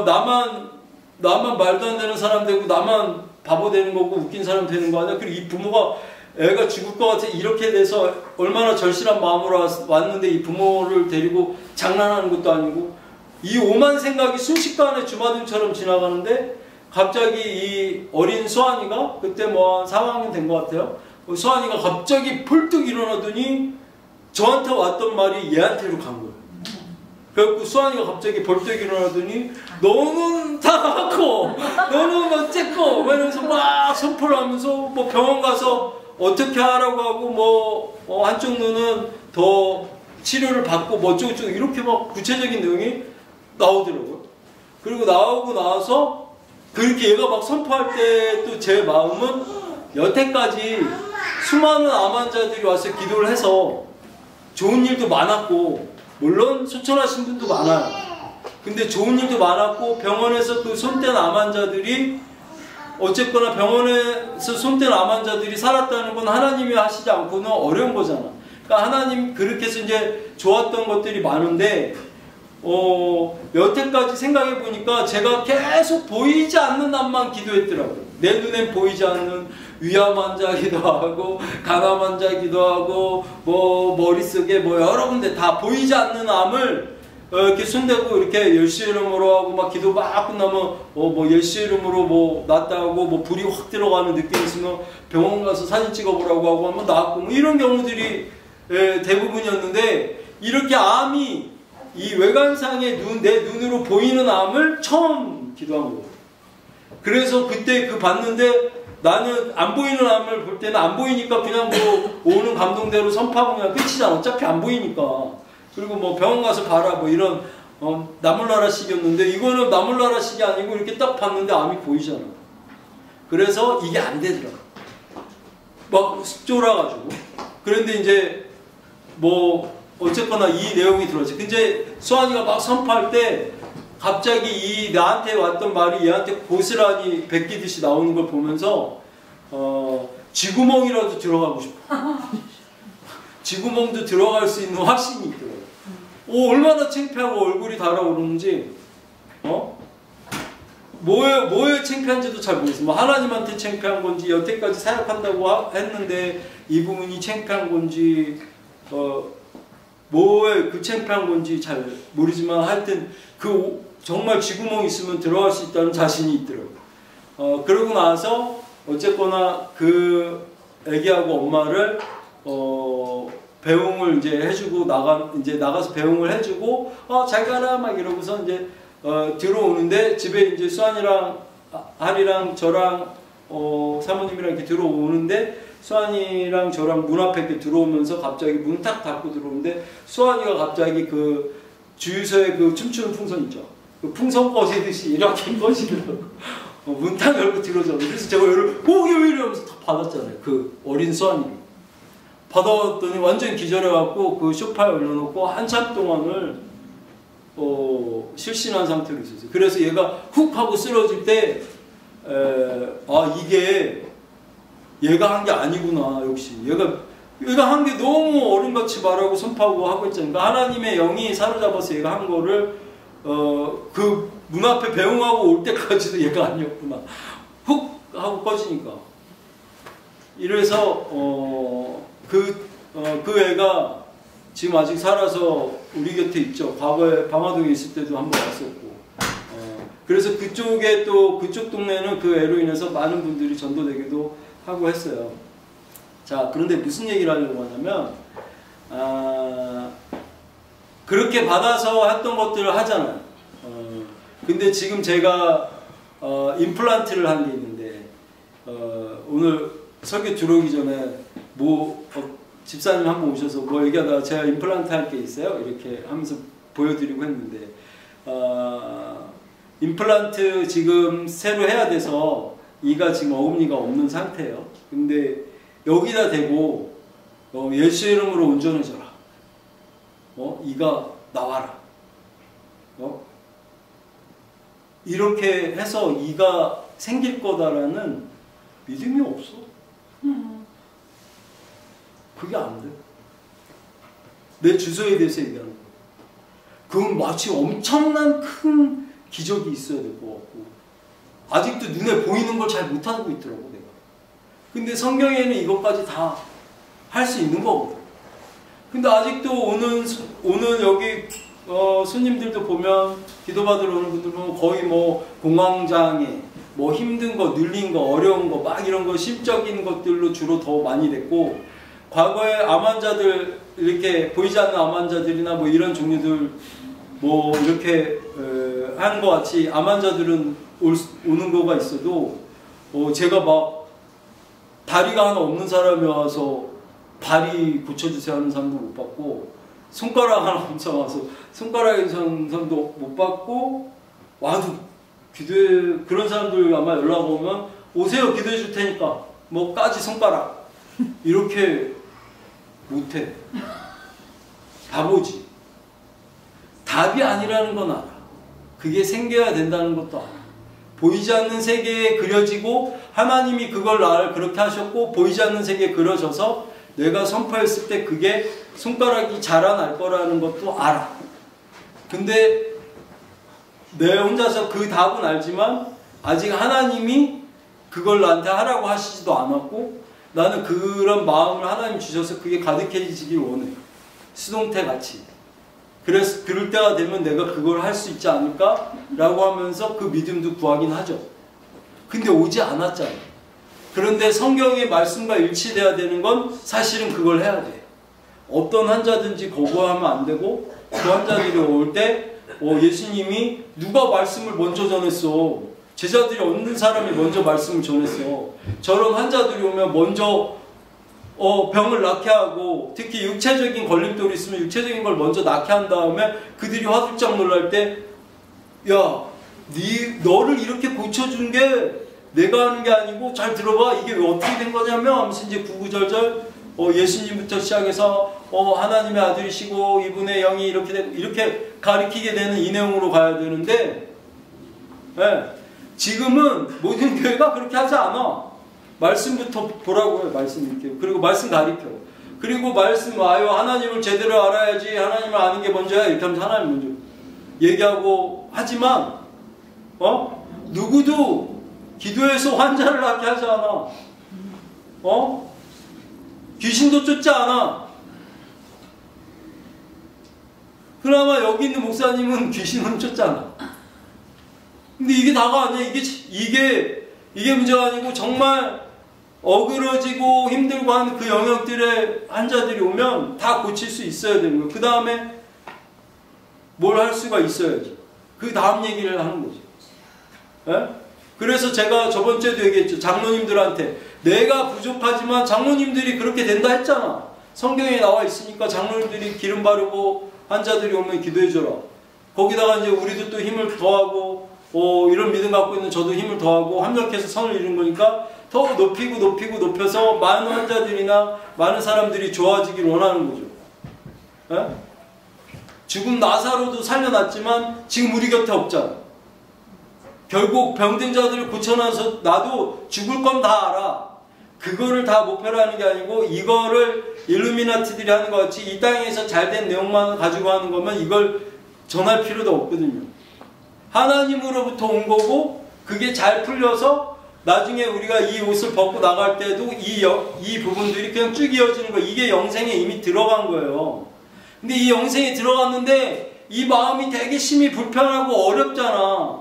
나만 말도 안 되는 사람 되고 나만 바보 되는 거고 웃긴 사람 되는 거 아니야? 그리고 이 부모가 애가 죽을 것 같아 이렇게 돼서 얼마나 절실한 마음으로 왔는데 이 부모를 데리고 장난하는 것도 아니고 이 오만 생각이 순식간에 주마등처럼 지나가는데 갑자기 이 어린 수환이가 그때 뭐 한 4학년 된 것 같아요. 수환이가 갑자기 펄떡 일어나더니 저한테 왔던 말이 얘한테로 간 거예요. 그래갖고 수환이가 갑자기 벌떡 일어나더니 너는 다 낳고 너는 어쨌고 이러면서 막 선포를 하면서 뭐 병원 가서 어떻게 하라고 하고 뭐 한쪽 눈은 더 치료를 받고 뭐 어쩌고저쩌고 이렇게 막 구체적인 내용이 나오더라고요. 그리고 나오고 나서 그렇게 얘가 막 선포할 때 또 제 마음은 여태까지 수많은 암 환자들이 와서 기도를 해서 좋은 일도 많았고 물론 소천하신 분도 많아요. 근데 좋은 일도 많았고 병원에서 또 손댄 암 환자들이 어쨌거나 병원에서 손댄 암 환자들이 살았다는 건 하나님이 하시지 않고는 어려운 거잖아. 그러니까 하나님 그렇게 해서 이제 좋았던 것들이 많은데 여태까지 생각해 보니까 제가 계속 보이지 않는 암만 기도했더라고요. 내 눈엔 보이지 않는 위암 환자기도 하고 간암 환자기도 하고 뭐 머릿속에 뭐 여러 군데 다 보이지 않는 암을 이렇게 손대고 이렇게 예수 이름으로 하고 막 기도 막 끝나면 뭐 예수 이름으로 뭐 낫다고 뭐 불이 확 들어가는 느낌이 있으면 병원 가서 사진 찍어보라고 하고 한번 나왔고 뭐 이런 경우들이 대부분이었는데 이렇게 암이 이 외관상의 내 눈으로 보이는 암을 처음 기도한 거예요. 그래서 그때 그 봤는데 나는 안 보이는 암을 볼 때는 안 보이니까 그냥 뭐 오는 감동대로 선포하고 그냥 끝이잖아. 어차피 안 보이니까. 그리고 뭐 병원 가서 봐라 뭐 이런 나물나라식이었는데 이거는 나물나라식이 아니고 이렇게 딱 봤는데 암이 보이잖아. 그래서 이게 안 되더라고. 막 쫄아가지고. 그런데 이제 뭐 어쨌거나 이 내용이 들어왔지. 근데 수환이가 막 선포할 때 갑자기 이 나한테 왔던 말이 얘한테 고스란히 베끼듯이 나오는 걸 보면서 쥐구멍이라도 들어가고 싶어. 쥐구멍도 들어갈 수 있는 확신이 있더라고요. 얼마나 창피하고 얼굴이 달아오르는지 뭐에 창피한지도 잘 모르겠어요. 뭐 하나님한테 창피한 건지 여태까지 사역한다고 했는데 이 부분이 창피한 건지 뭐에 그 창피한 건지 잘 모르지만 하여튼 정말 쥐구멍이 있으면 들어갈 수 있다는 자신이 있더라고요. 그러고 나서 어쨌거나 그 애기하고 엄마를 배웅을 이제 해주고 나가서 배웅을 해주고 잘 가라 막 이러고서 이제 들어오는데 집에 이제 수환이랑 할이랑 저랑 사모님이랑 이렇게 들어오는데 수환이랑 저랑 문 앞에 이렇게 들어오면서 갑자기 문 탁 닫고 들어오는데 수환이가 갑자기 그 주유소에 그 춤추는 풍선 있죠. 그 풍선 꺼지듯이 이렇게 꺼지더라고. 문 탁 열고 들어오잖아. 그래서 제가 왜 이러면서 다 받았잖아요. 그 어린 수환이. 받았더니 완전 기절해갖고 그 소파에 올려놓고 한참 동안을 실신한 상태로 있었어요. 그래서 얘가 훅 하고 쓰러질 때 이게 얘가 한 게 아니구나. 역시 얘가 한 게 너무 어른같이 말하고 선포하고 하고 있잖아요. 그러니까 하나님의 영이 사로잡아서 얘가 한 거를 그 문 앞에 배웅하고 올 때까지도 얘가 아니었구나. 훅 하고 꺼지니까. 이래서 그 애가 지금 아직 살아서 우리 곁에 있죠. 과거에 방화동에 있을 때도 한번 왔었고. 그래서 그쪽에 또 그쪽 동네는 그 애로 인해서 많은 분들이 전도되기도 하고 했어요. 자, 그런데 무슨 얘기를 하려고 하냐면 그렇게 받아서 했던 것들을 하잖아요. 근데 지금 제가 임플란트를 한 게 있는데 오늘 설교 들어오기 전에 집사님 한 번 오셔서 뭐 얘기하다가 제가 임플란트 할 게 있어요. 이렇게 하면서 보여드리고 했는데 임플란트 지금 새로 해야 돼서 이가 지금 어금니가 없는 상태예요. 근데 여기다 대고 예수 이름으로 온전해져라. 이가 나와라. 이렇게 해서 이가 생길 거다라는 믿음이 없어. 그게 안 돼. 내 주소에 대해서 얘기하는 거야. 그건 마치 엄청난 큰 기적이 있어야 될 것 같고 아직도 눈에 보이는 걸 잘 못하고 있더라고 내가. 근데 성경에는 이것까지 다 할 수 있는 거거든. 근데 아직도 오는 여기 손님들도 보면 기도받으러 오는 분들 보면 거의 뭐 공황장애, 뭐 힘든 거, 눌린 거, 어려운 거 막 이런 거 심적인 것들로 주로 더 많이 됐고 과거에 암 환자들 이렇게 보이지 않는 암 환자들이나 뭐 이런 종류들 뭐 이렇게 하는 것 같이 암 환자들은 오는 거가 있어도 제가 막 다리가 하나 없는 사람이 와서 다리 고쳐주세요 하는 사람도 못 받고 손가락 하나 없어 와서 손가락에 있는 사람도 못 받고 와도 기도해 그런 사람들 아마 연락 오면 오세요 기도해 줄 테니까 뭐까지 손가락 이렇게 못해. 바보지. 답이 아니라는 건 알아. 그게 생겨야 된다는 것도 알아. 보이지 않는 세계에 그려지고 하나님이 그걸 나를 그렇게 하셨고 보이지 않는 세계에 그려져서 내가 선포했을 때 그게 손가락이 자라날 거라는 것도 알아. 근데 내 혼자서 그 답은 알지만 아직 하나님이 그걸 나한테 하라고 하시지도 않았고 나는 그런 마음을 하나님 주셔서 그게 가득해지길 원해. 수동태 같이. 그래서 그럴 때가 되면 내가 그걸 할 수 있지 않을까? 라고 하면서 그 믿음도 구하긴 하죠. 근데 오지 않았잖아. 그런데 성경의 말씀과 일치돼야 되는 건 사실은 그걸 해야 돼. 어떤 환자든지 거부하면 안 되고 그 환자들이 올 때 예수님이 누가 말씀을 먼저 전했어. 제자들이 없는 사람이 먼저 말씀을 전했어. 저런 환자들이 오면 먼저 병을 낫게 하고 특히 육체적인 걸림돌이 있으면 육체적인 걸 먼저 낫게 한 다음에 그들이 화들짝 놀랄 때 야, 너를 이렇게 고쳐준 게 내가 하는 게 아니고 잘 들어봐. 이게 왜 어떻게 된 거냐면 하면서 이제 구구절절 예수님부터 시작해서 하나님의 아들이시고 이분의 영이 이렇게 가리키게 되는 이 내용으로 가야 되는데 지금은 모든 교회가 그렇게 하지 않아. 말씀부터 보라고요. 말씀 이렇게. 그리고 말씀 가리켜. 그리고 말씀 와요. 하나님을 제대로 알아야지. 하나님을 아는 게 먼저야. 이렇게 하면서 하나님 먼저 얘기하고 하지만 누구도 기도해서 환자를 낫게 하지 않아. 귀신도 쫓지 않아. 그나마 여기 있는 목사님은 귀신은 쫓잖아. 근데 이게 다가 아니야. 이게 문제가 아니고 정말 어그러지고 힘들고 하는 그 영역들의 환자들이 오면 다 고칠 수 있어야 되는 거예요. 그 다음에 뭘 할 수가 있어야지. 그 다음 얘기를 하는 거지. 그래서 제가 저번 주에도 얘기했죠. 장로님들한테 내가 부족하지만 장로님들이 그렇게 된다 했잖아. 성경에 나와 있으니까 장로님들이 기름 바르고 환자들이 오면 기도해줘라. 거기다가 이제 우리도 또 힘을 더하고 이런 믿음 갖고 있는 저도 힘을 더하고 합력해서 선을 이룬 거니까 더 높여서 많은 환자들이나 많은 사람들이 좋아지길 원하는 거죠. 죽은 나사로도 살려놨지만 지금 우리 곁에 없잖아. 결국 병든 자들을 고쳐놔서 나도 죽을 건 다 알아. 그거를 다 목표로 하는 게 아니고 이거를 일루미나티들이 하는 것 같이 이 땅에서 잘된 내용만 가지고 하는 거면 이걸 전할 필요도 없거든요. 하나님으로부터 온 거고 그게 잘 풀려서 나중에 우리가 이 옷을 벗고 나갈 때도 이 부분들이 그냥 쭉 이어지는 거예요. 이게 영생에 이미 들어간 거예요. 근데 이 영생에 들어갔는데 이 마음이 되게 심히 불편하고 어렵잖아.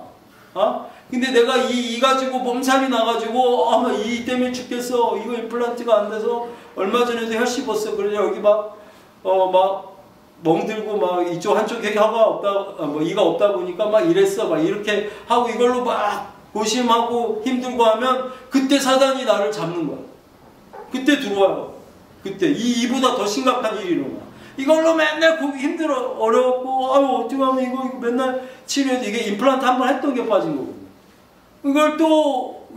근데 내가 이 가지고 몸살이 나가지고 이 때문에 죽겠어. 이거 임플란트가 안 돼서 얼마 전에도 혈 씹었어. 그래서 여기 막 멍들고 막 이쪽 한쪽에 혀가 없다, 이가 없다 보니까 막 이랬어. 막 이렇게 하고 이걸로 막 고심하고 힘들고 하면 그때 사단이 나를 잡는 거야. 그때 들어와요. 그때 이보다 더 심각한 일이 일어나. 이걸로 맨날 힘들어 어려웠고 어떻게 하면 이거 맨날 치료해도 이게 임플란트 한 번 했던 게 빠진 거거든요.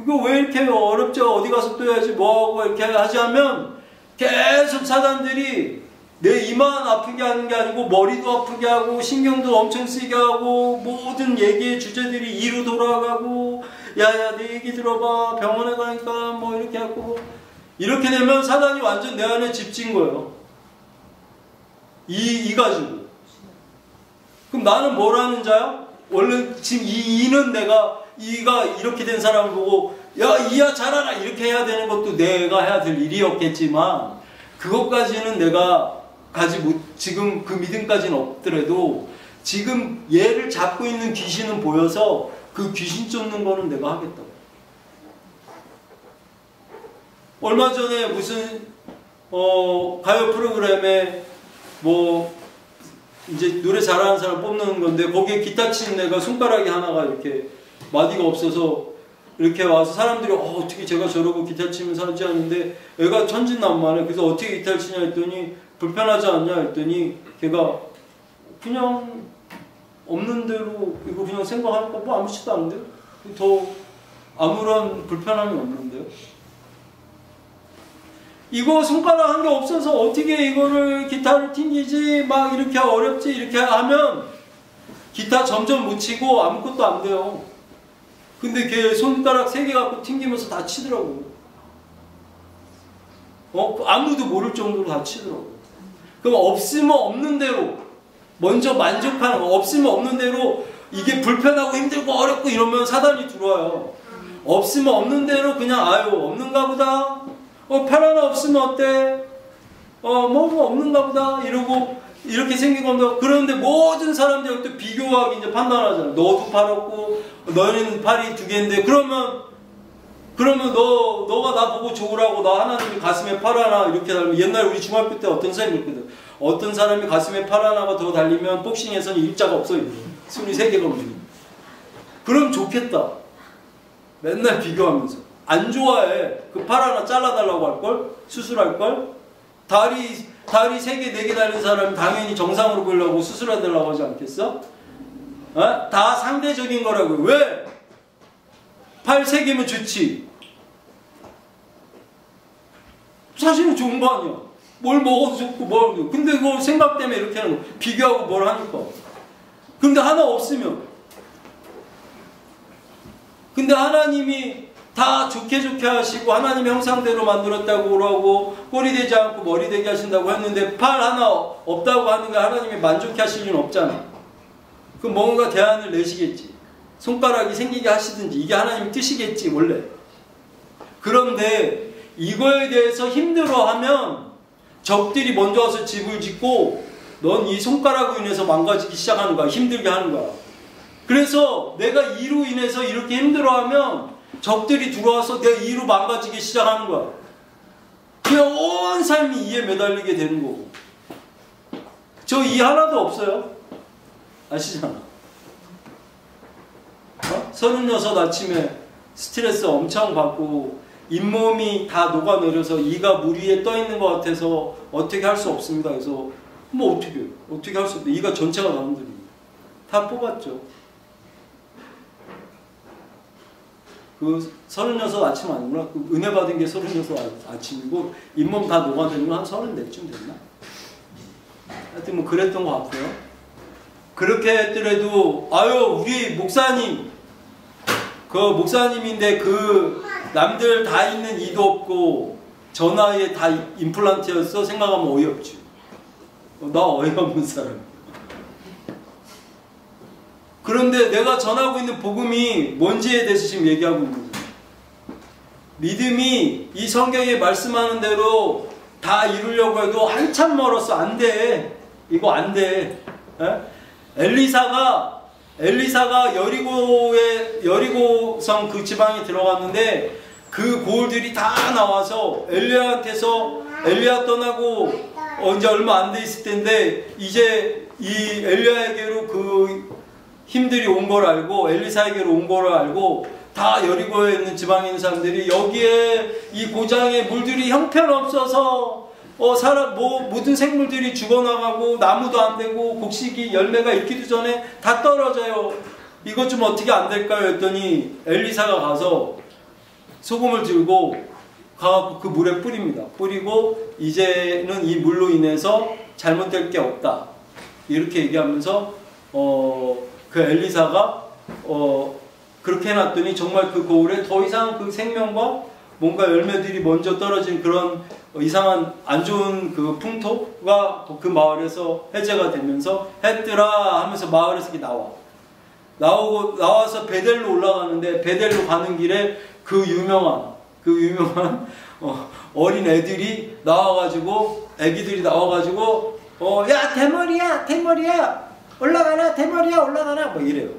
이거 왜 이렇게 어렵죠? 어디 가서 또 해야지 뭐하고 이렇게 하지 하면 계속 사단들이 내 이만 아프게 하는 게 아니고 머리도 아프게 하고 신경도 엄청 쓰게 하고 모든 얘기의 주제들이 이로 돌아가고 야야 내 얘기 들어봐 병원에 가니까 뭐 이렇게 하고 이렇게 되면 사단이 완전 내 안에 집진 거예요. 이 가지고. 그럼 나는 뭘 하는 자야? 원래 지금 이는 내가 이가 이렇게 된 사람을 보고 야 이야 잘하라 이렇게 해야 되는 것도 내가 해야 될 일이었겠지만 그것까지는 내가 지금 그 믿음까지는 없더라도 지금 얘를 잡고 있는 귀신은 보여서 그 귀신 쫓는 거는 내가 하겠다고. 얼마 전에 무슨 가요 프로그램에 이제 노래 잘하는 사람 뽑는 건데 거기에 기타 치는 애가 손가락이 하나가 이렇게 마디가 없어서 이렇게 와서 사람들이 어떻게 제가 저러고 기타 치면서 하지 않는데 애가 천진난만해. 그래서 어떻게 기타를 치냐 했더니 불편하지 않냐 했더니 걔가 그냥 없는 대로 이거 그냥 생각하니까 뭐 아무렇지도 않은데요? 더 아무런 불편함이 없는데요? 이거 손가락 한 개 없어서 어떻게 이거를 기타를 튕기지 막 이렇게 어렵지 이렇게 하면 기타 점점 못 치고 아무것도 안 돼요. 근데 걔 손가락 3개 갖고 튕기면서 다 치더라고. 아무도 모를 정도로 다 치더라고. 그럼 없으면 없는 대로 먼저 만족하는 거. 없으면 없는 대로 이게 불편하고 힘들고 어렵고 이러면 사단이 들어와요. 없으면 없는 대로 그냥 아유 없는가 보다. 팔 하나 없으면 어때? 뭐 없는가 보다 이러고 이렇게 생긴 겁니다. 그런데 모든 사람들이 또 비교하기 이제 판단하잖아. 너도 팔 없고 너희는 팔이 2개인데 그러면 너가 나 보고 좋으라고 나 하나님이 가슴에 팔 하나 이렇게 달면 옛날 우리 중학교 때 어떤 사람이 그랬거든. 어떤 사람이 가슴에 팔 하나가 더 달리면 복싱에서는 일자가 없어요. 손이 3개가 움직여. 그럼 좋겠다. 맨날 비교하면서. 안 좋아해. 그 팔 하나 잘라달라고 할걸? 수술할걸? 다리 3개, 4개 달린 사람은 당연히 정상으로 보려고 수술해달라고 하지 않겠어? 다 상대적인 거라고요. 왜? 팔 3개면 좋지. 사실은 좋은 거 아니야. 뭘 먹어도 좋고 뭘. 근데 그거 생각 때문에 이렇게 하는 거. 비교하고 뭘 하니까. 근데 하나 없으면. 근데 하나님이 다 좋게 하시고 하나님 형상대로 만들었다고 그러고 꼬리 되지 않고 머리 되게 하신다고 했는데 팔 하나 없다고 하는 게 하나님이 만족해 하실 리는 없잖아. 그럼 뭔가 대안을 내시겠지. 손가락이 생기게 하시든지 이게 하나님의 뜻이겠지 원래. 그런데 이거에 대해서 힘들어하면 적들이 먼저 와서 집을 짓고 넌 이 손가락으로 인해서 망가지기 시작하는 거야. 힘들게 하는 거야. 그래서 내가 이로 인해서 이렇게 힘들어하면 적들이 들어와서 내 이로 망가지기 시작하는 거야. 그냥 온 삶이 이에 매달리게 되는 거고. 저 이 하나도 없어요. 아시잖아. 36 아침에 스트레스 엄청 받고 잇몸이 다 녹아내려서 이가 물 위에 떠 있는 것 같아서 어떻게 할 수 없습니다. 그래서 뭐 어떻게 할 수 없대. 이가 전체가 나온다니. 다 뽑았죠. 그 36 아침 아니구나. 그 은혜 받은 게 36 아침이고 잇몸 다 녹아내는 건 한 34쯤 됐나? 하여튼 뭐 그랬던 것 같아요. 그렇게 했더라도 우리 목사님 그 목사님인데 그 남들 다 있는 이도 없고 저 나이에 다 임플란트였어? 생각하면 어이없지. 나 어이없는 사람. 그런데 내가 전하고 있는 복음이 뭔지에 대해서 지금 얘기하고 있는 거예요. 믿음이 이 성경에 말씀하는 대로 다 이루려고 해도 한참 멀었어. 안 돼. 이거 안 돼. 엘리사가 여리고성 그 지방에 들어갔는데 그 고을들이 다 나와서 엘리야 떠나고 이제 얼마 안 돼 있을 텐데 이제 이 엘리야에게로 그 힘들이 온 걸 알고 엘리사에게로 온 걸 알고 다 여리고에 있는 지방에 있는 사람들이 여기에 이 고장에 물들이 형편없어서 모든 생물들이 죽어나가고 나무도 안 되고 곡식이 열매가 익기도 전에 다 떨어져요. 이것 좀 어떻게 안 될까요? 했더니 엘리사가 가서 소금을 들고 가서 그 물에 뿌립니다. 뿌리고 이제는 이 물로 인해서 잘못될 게 없다. 이렇게 얘기하면서 그 엘리사가 그렇게 해놨더니 정말 그 고을에 더 이상 그 생명과 뭔가 열매들이 먼저 떨어진 그런 이상한 안 좋은 그 풍토가 그 마을에서 해제가 되면서 했더라 하면서 마을에서 이렇게 나와서 베델로 올라가는데 베델로 가는 길에 그 유명한 어린 애들이 나와가지고 애기들이 나와가지고 야 대머리야 올라가나 대머리야 올라가나 뭐 이래요.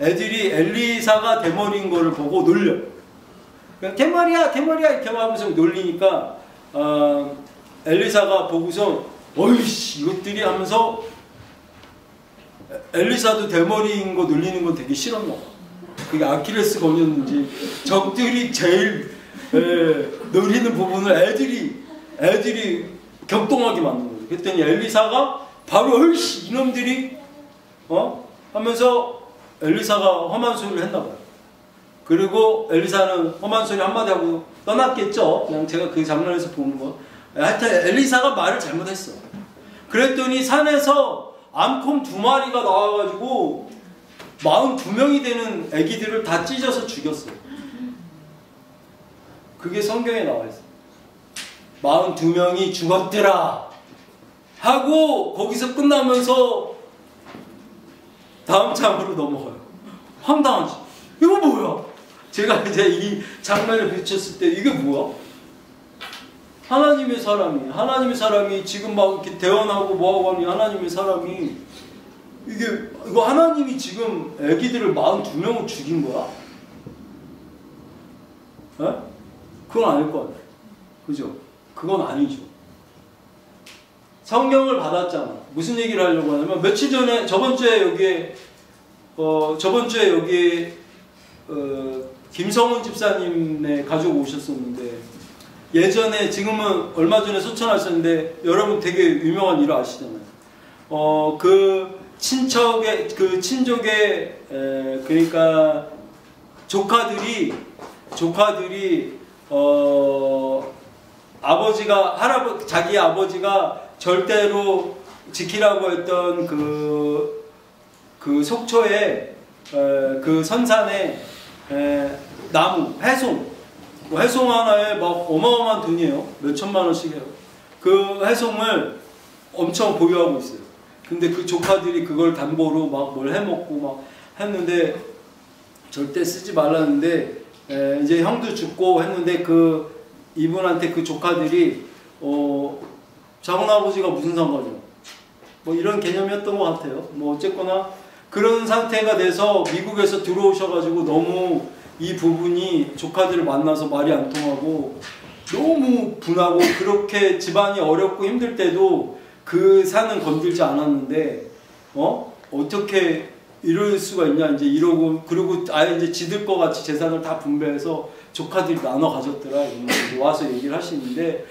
애들이 엘리사가 대머리인 거를 보고 놀려. 대머리야 이렇게 하면서 놀리니까 엘리사가 보고서 어이씨 이것들이 하면서 엘리사도 대머리인 거 놀리는 건 되게 싫었나 봐. 그게 아킬레스 건이었는지 적들이 제일 노리는 부분을 애들이 격동하게 만든 거예요. 그랬더니 엘리사가 바로 어이씨 이놈들이 하면서 엘리사가 험한 소리를 했나 봐요. 그리고 엘리사는 험한 소리 한마디 하고 떠났겠죠. 그냥 제가 그 장면에서 보는 거. 하여튼 엘리사가 말을 잘못했어. 그랬더니 산에서 암콤 2마리가 나와가지고 42명이 되는 아기들을 다 찢어서 죽였어요. 그게 성경에 나와 있어요. 42명이 죽었더라 하고 거기서 끝나면서 다음 장으로 넘어가요. 황당하지? 이거 뭐야? 제가 이제 이 장면을 비쳤을 때 이게 뭐야? 하나님의 사람이 지금 막 이렇게 대언하고 뭐하고 하니 하나님의 사람이 이거 하나님이 지금 애기들을 42명을 죽인 거야? 에? 그건 아닐 것 같아요. 그죠? 그건 아니죠. 성경을 받았잖아. 무슨 얘기를 하려고 하냐면 며칠 전에 저번 주에 여기에 김성훈 집사님네 가족 오셨었는데 예전에 지금은 얼마 전에 소천하셨는데 여러분 되게 유명한 일 아시잖아요. 그 친족의 그러니까 조카들이 자기 아버지가 절대로 지키라고 했던 그 속초에 그 선산에 나무 해송 하나에 막 어마어마한 돈이에요. 몇 천만 원씩 해요. 그 해송을 엄청 보유하고 있어요. 근데 그 조카들이 그걸 담보로 막 뭘 해먹고 막 했는데 절대 쓰지 말라는데 이제 형도 죽고 했는데 이분한테 그 조카들이 작은아버지가 무슨 상관이야? 뭐 이런 개념이었던 것 같아요. 뭐 어쨌거나 그런 상태가 돼서 미국에서 들어오셔가지고 너무 이 부분이 조카들을 만나서 말이 안 통하고 너무 분하고 그렇게 집안이 어렵고 힘들 때도 그 산은 건들지 않았는데 어떻게 이럴 수가 있냐 이제 이러고 그리고 아예 이제 지들 것 같이 재산을 다 분배해서 조카들이 나눠 가졌더라 이러면서 와서 얘기를 하시는데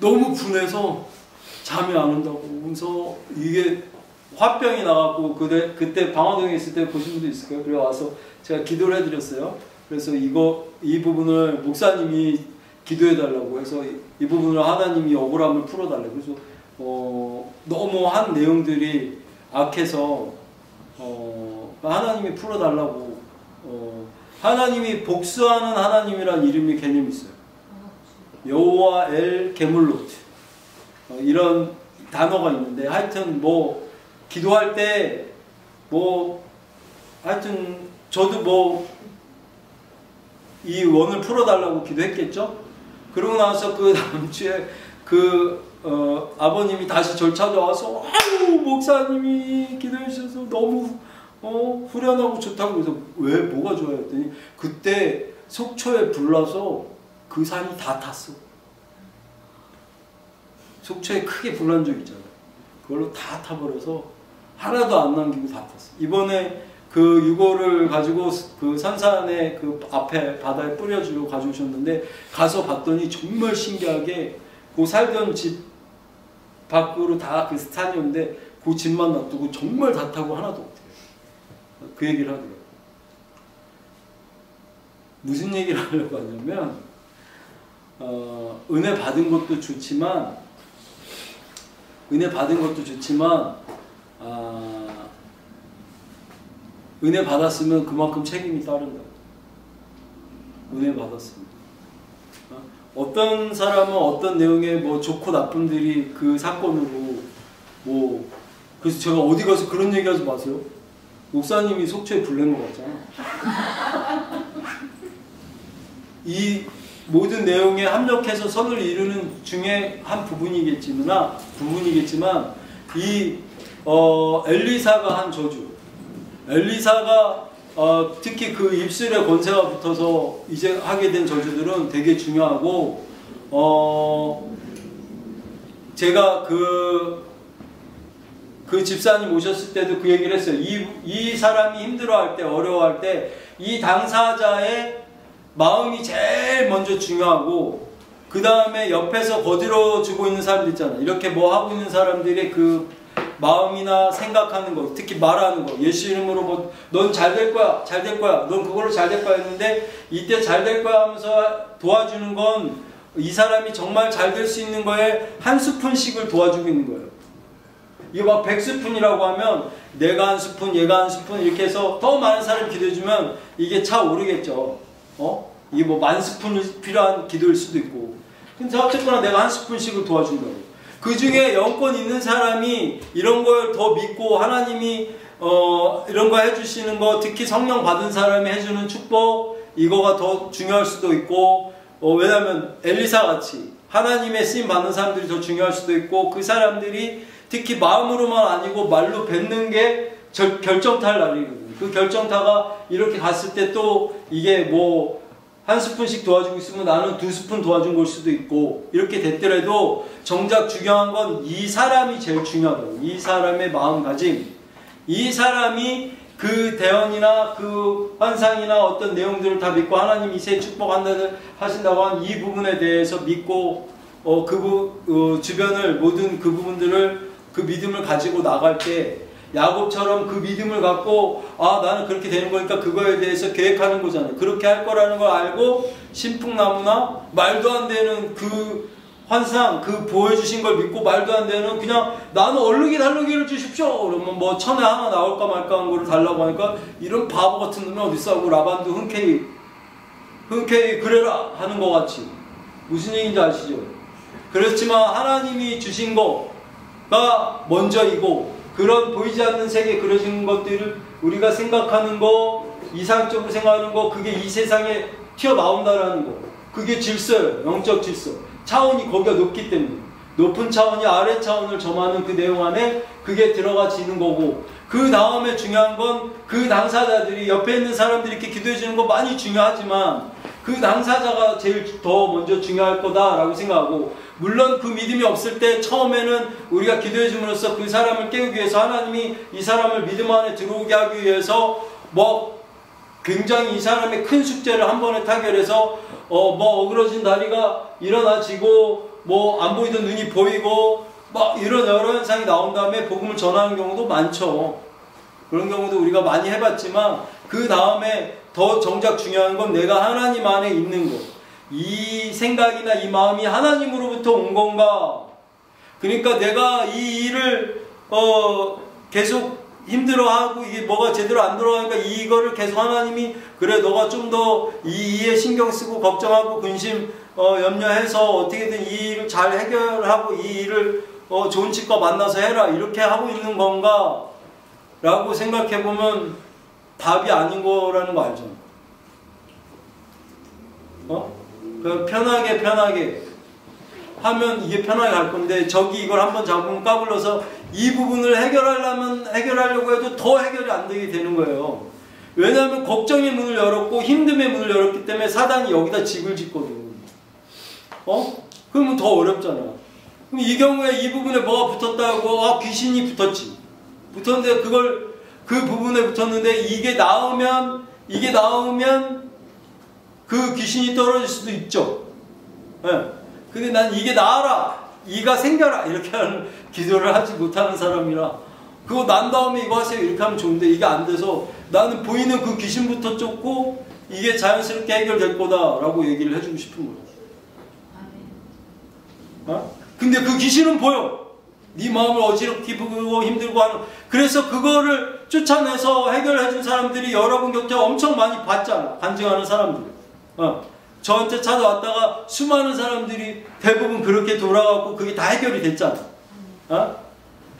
너무 분해서 잠이 안 온다고 그래서 이게 화병이 나갖고 그때 방화동에 있을 때 보신 분도 있을 거예요. 그래 와서 제가 기도를 해드렸어요. 그래서 이 부분을 목사님이 기도해달라고 해서 이 부분을 하나님이 억울함을 풀어달라고 그래서 너무 한 내용들이 악해서 하나님이 풀어달라고 하나님이 복수하는 하나님이란 이름이 개념이 있어요. 여호와 엘 게물로트 이런 단어가 있는데 하여튼 뭐 기도할 때 뭐 하여튼 저도 뭐 이 원을 풀어달라고 기도했겠죠. 그러고 나서 그 다음 주에 아버님이 다시 절 찾아와서 아유 목사님이 기도해 주셔서 너무 후련하고 좋다고 그래서 왜 뭐가 좋아요 했더니 그때 속초에 불나서 그 산이 다 탔어. 속초에 크게 불난 적 있잖아요. 그걸로 다 타버려서 하나도 안 남기고 다 탔어. 이번에 그 유골을 가지고 그 산산에 그 앞에 바다에 뿌려주려고 가져오셨는데 가서 봤더니 정말 신기하게 그 살던 집 밖으로 다 그 산이었는데 그 집만 놔두고 정말 다 타고 하나도 없대요. 그 얘기를 하더라고요. 무슨 얘기를 하려고 하냐면 은혜 받은 것도 좋지만 은혜 받았으면 그만큼 책임이 따른다. 은혜 받았습니다. 어떤 사람은 어떤 내용의 뭐 좋고 나쁜들이 그 사건으로 뭐 그래서 제가 어디 가서 그런 얘기하지 마세요. 목사님이 속초에 불낸 것 같잖아. 이 모든 내용에 합력해서 선을 이루는 중에 한 부분이겠지만 이 엘리사가 한 저주 엘리사가 특히 그 입술에 권세가 붙어서 이제 하게 된 저주들은 되게 중요하고 제가 그 집사님 오셨을 때도 그 얘기를 했어요. 이 사람이 힘들어할 때 어려워할 때 이 당사자의 마음이 제일 먼저 중요하고 그 다음에 옆에서 거들어주고 있는 사람들 있잖아요. 이렇게 뭐 하고 있는 사람들의 그 마음이나 생각하는 거, 특히 말하는 거, 예수 이름으로 뭐 넌 잘 될 거야, 잘 될 거야, 넌 그걸로 잘 될 거야 했는데 이때 잘 될 거야 하면서 도와주는 건 이 사람이 정말 잘 될 수 있는 거에 한 스푼씩을 도와주고 있는 거예요. 이거 막 100스푼이라고 하면 내가 한 스푼, 얘가 한 스푼 이렇게 해서 더 많은 사람이 기도해주면 이게 차오르겠죠. 이게 뭐 10,000스푼이 필요한 기도일 수도 있고. 근데 어쨌거나 내가 한 스푼씩을 도와준다고. 그 중에 영권 있는 사람이 이런 걸 더 믿고 하나님이 이런 거 해주시는 거, 특히 성령 받은 사람이 해주는 축복, 이거가 더 중요할 수도 있고, 왜냐하면 엘리사 같이 하나님의 쓰임 받는 사람들이 더 중요할 수도 있고, 그 사람들이 특히 마음으로만 아니고 말로 뱉는 게 결정타를 날리거든요. 그 결정타가 이렇게 갔을 때 또 이게 뭐 한 스푼씩 도와주고 있으면 나는 2스푼 도와준 걸 수도 있고, 이렇게 됐더라도 정작 중요한 건 이 사람이 제일 중요하다고. 이 사람의 마음가짐, 이 사람이 그 대언이나 그 환상이나 어떤 내용들을 다 믿고 하나님이 이 세에 축복하신다고 한 이 부분에 대해서 믿고 주변을 모든 그 부분들을 그 믿음을 가지고 나갈 때 야곱처럼 그 믿음을 갖고 나는 그렇게 되는 거니까 그거에 대해서 계획하는 거잖아요. 그렇게 할 거라는 걸 알고 신풍나무나 말도 안 되는 그 환상, 그 보여주신 걸 믿고 말도 안 되는 그냥 나는 얼룩이 달루기를 주십시오. 그러면 뭐 천에 하나 나올까 말까 한 거를 달라고 하니까 이런 바보 같은 놈이 어딨어 하고 라반도 흔쾌히 그래라 하는 것 같이. 무슨 얘기인지 아시죠? 그렇지만 하나님이 주신 거가 먼저이고, 그런 보이지 않는 세계에 그려진 것들을 우리가 생각하는 거, 이상적으로 생각하는 거, 그게 이 세상에 튀어나온다라는 거, 그게 질서예요. 영적 질서. 차원이 거기가 높기 때문에 높은 차원이 아래 차원을 점하는 그 내용 안에 그게 들어가지는 거고, 그 다음에 중요한 건 그 당사자들이 옆에 있는 사람들이 이렇게 기도해 주는 거 많이 중요하지만 그 당사자가 제일 더 먼저 중요할 거다라고 생각하고, 물론 그 믿음이 없을 때 처음에는 우리가 기도해 줌으로써 그 사람을 깨우기 위해서 하나님이 이 사람을 믿음 안에 들어오게 하기 위해서 뭐 굉장히 이 사람의 큰 숙제를 한 번에 타결해서 뭐 어그러진 다리가 일어나지고 뭐 안 보이던 눈이 보이고 막 이런 여러 현상이 나온 다음에 복음을 전하는 경우도 많죠. 그런 경우도 우리가 많이 해봤지만 그 다음에 더 정작 중요한 건 내가 하나님 안에 있는 것, 이 생각이나 이 마음이 하나님으로부터 온 건가. 그러니까 내가 이 일을 계속 힘들어하고 이게 뭐가 제대로 안 들어가니까 이거를 계속 하나님이 그래 너가 좀 더 이 일에 신경 쓰고 걱정하고 근심 염려해서 어떻게든 이 일을 잘 해결하고 이 일을 좋은 치과 만나서 해라 이렇게 하고 있는 건가 라고 생각해보면 답이 아닌 거라는 거 알죠? 편하게 하면 이게 편하게 갈 건데, 저기 이걸 한번 잡으면 까불러서 이 부분을 해결하려고 해도 더 해결이 안 되게 되는 거예요. 왜냐하면 걱정의 문을 열었고 힘듦의 문을 열었기 때문에 사단이 여기다 집을 짓거든. 그러면 더 어렵잖아. 그럼 이 경우에 이 부분에 뭐가 붙었다고 귀신이 붙었는데 그 부분에 붙었는데 이게 나오면 그 귀신이 떨어질 수도 있죠. 근데 난 이게 나아라, 이가 생겨라 이렇게 하는 기도를 하지 못하는 사람이라 그거 난 다음에 이거 하세요 이렇게 하면 좋은데 이게 안 돼서 나는 보이는 그 귀신부터 쫓고 이게 자연스럽게 해결될 거다라고 얘기를 해주고 싶은 거예요. 근데 그 귀신은 보여. 네 마음을 어지럽게 부고 힘들고 하는. 그래서 그거를 쫓아내서 해결해준 사람들이 여러분 곁에 엄청 많이 봤잖아. 간증하는 사람들. 저한테 찾아왔다가 수많은 사람들이 대부분 그렇게 돌아가고 그게 다 해결이 됐잖아.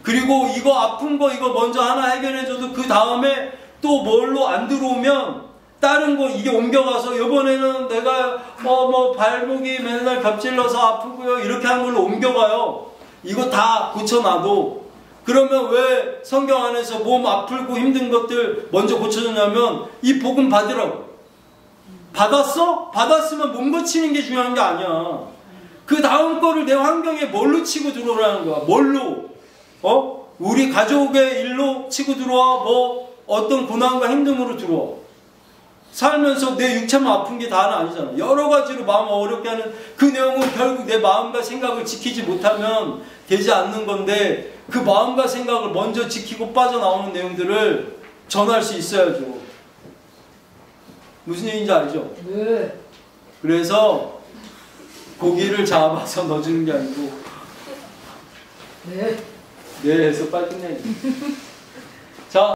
그리고 이거 아픈 거 이거 먼저 하나 해결해줘도 그 다음에 또 뭘로 안 들어오면 다른 거 이게 옮겨가서 이번에는 내가 뭐 발목이 맨날 겹질러서 아프고요 이렇게 하는 걸로 옮겨가요. 이거 다 고쳐놔도. 그러면 왜 성경 안에서 몸 아프고 힘든 것들 먼저 고쳐줬냐면 이 복음 받으라고. 받았어? 받았으면 몸 고치는 게 중요한 게 아니야. 그 다음 거를 내 환경에 뭘로 치고 들어오라는 거야. 뭘로? 우리 가족의 일로 치고 들어와. 뭐 어떤 고난과 힘듦으로 들어와. 살면서 내 육체만 아픈 게 다는 아니잖아. 여러 가지로 마음 어렵게 하는 그 내용은 결국 내 마음과 생각을 지키지 못하면 되지 않는 건데, 그 마음과 생각을 먼저 지키고 빠져나오는 내용들을 전할 수 있어야죠. 무슨 얘기인지 알죠? 네. 그래서 고기를 잡아서 넣어주는 게 아니고 네. 네, 해서 빨리 끝내야지.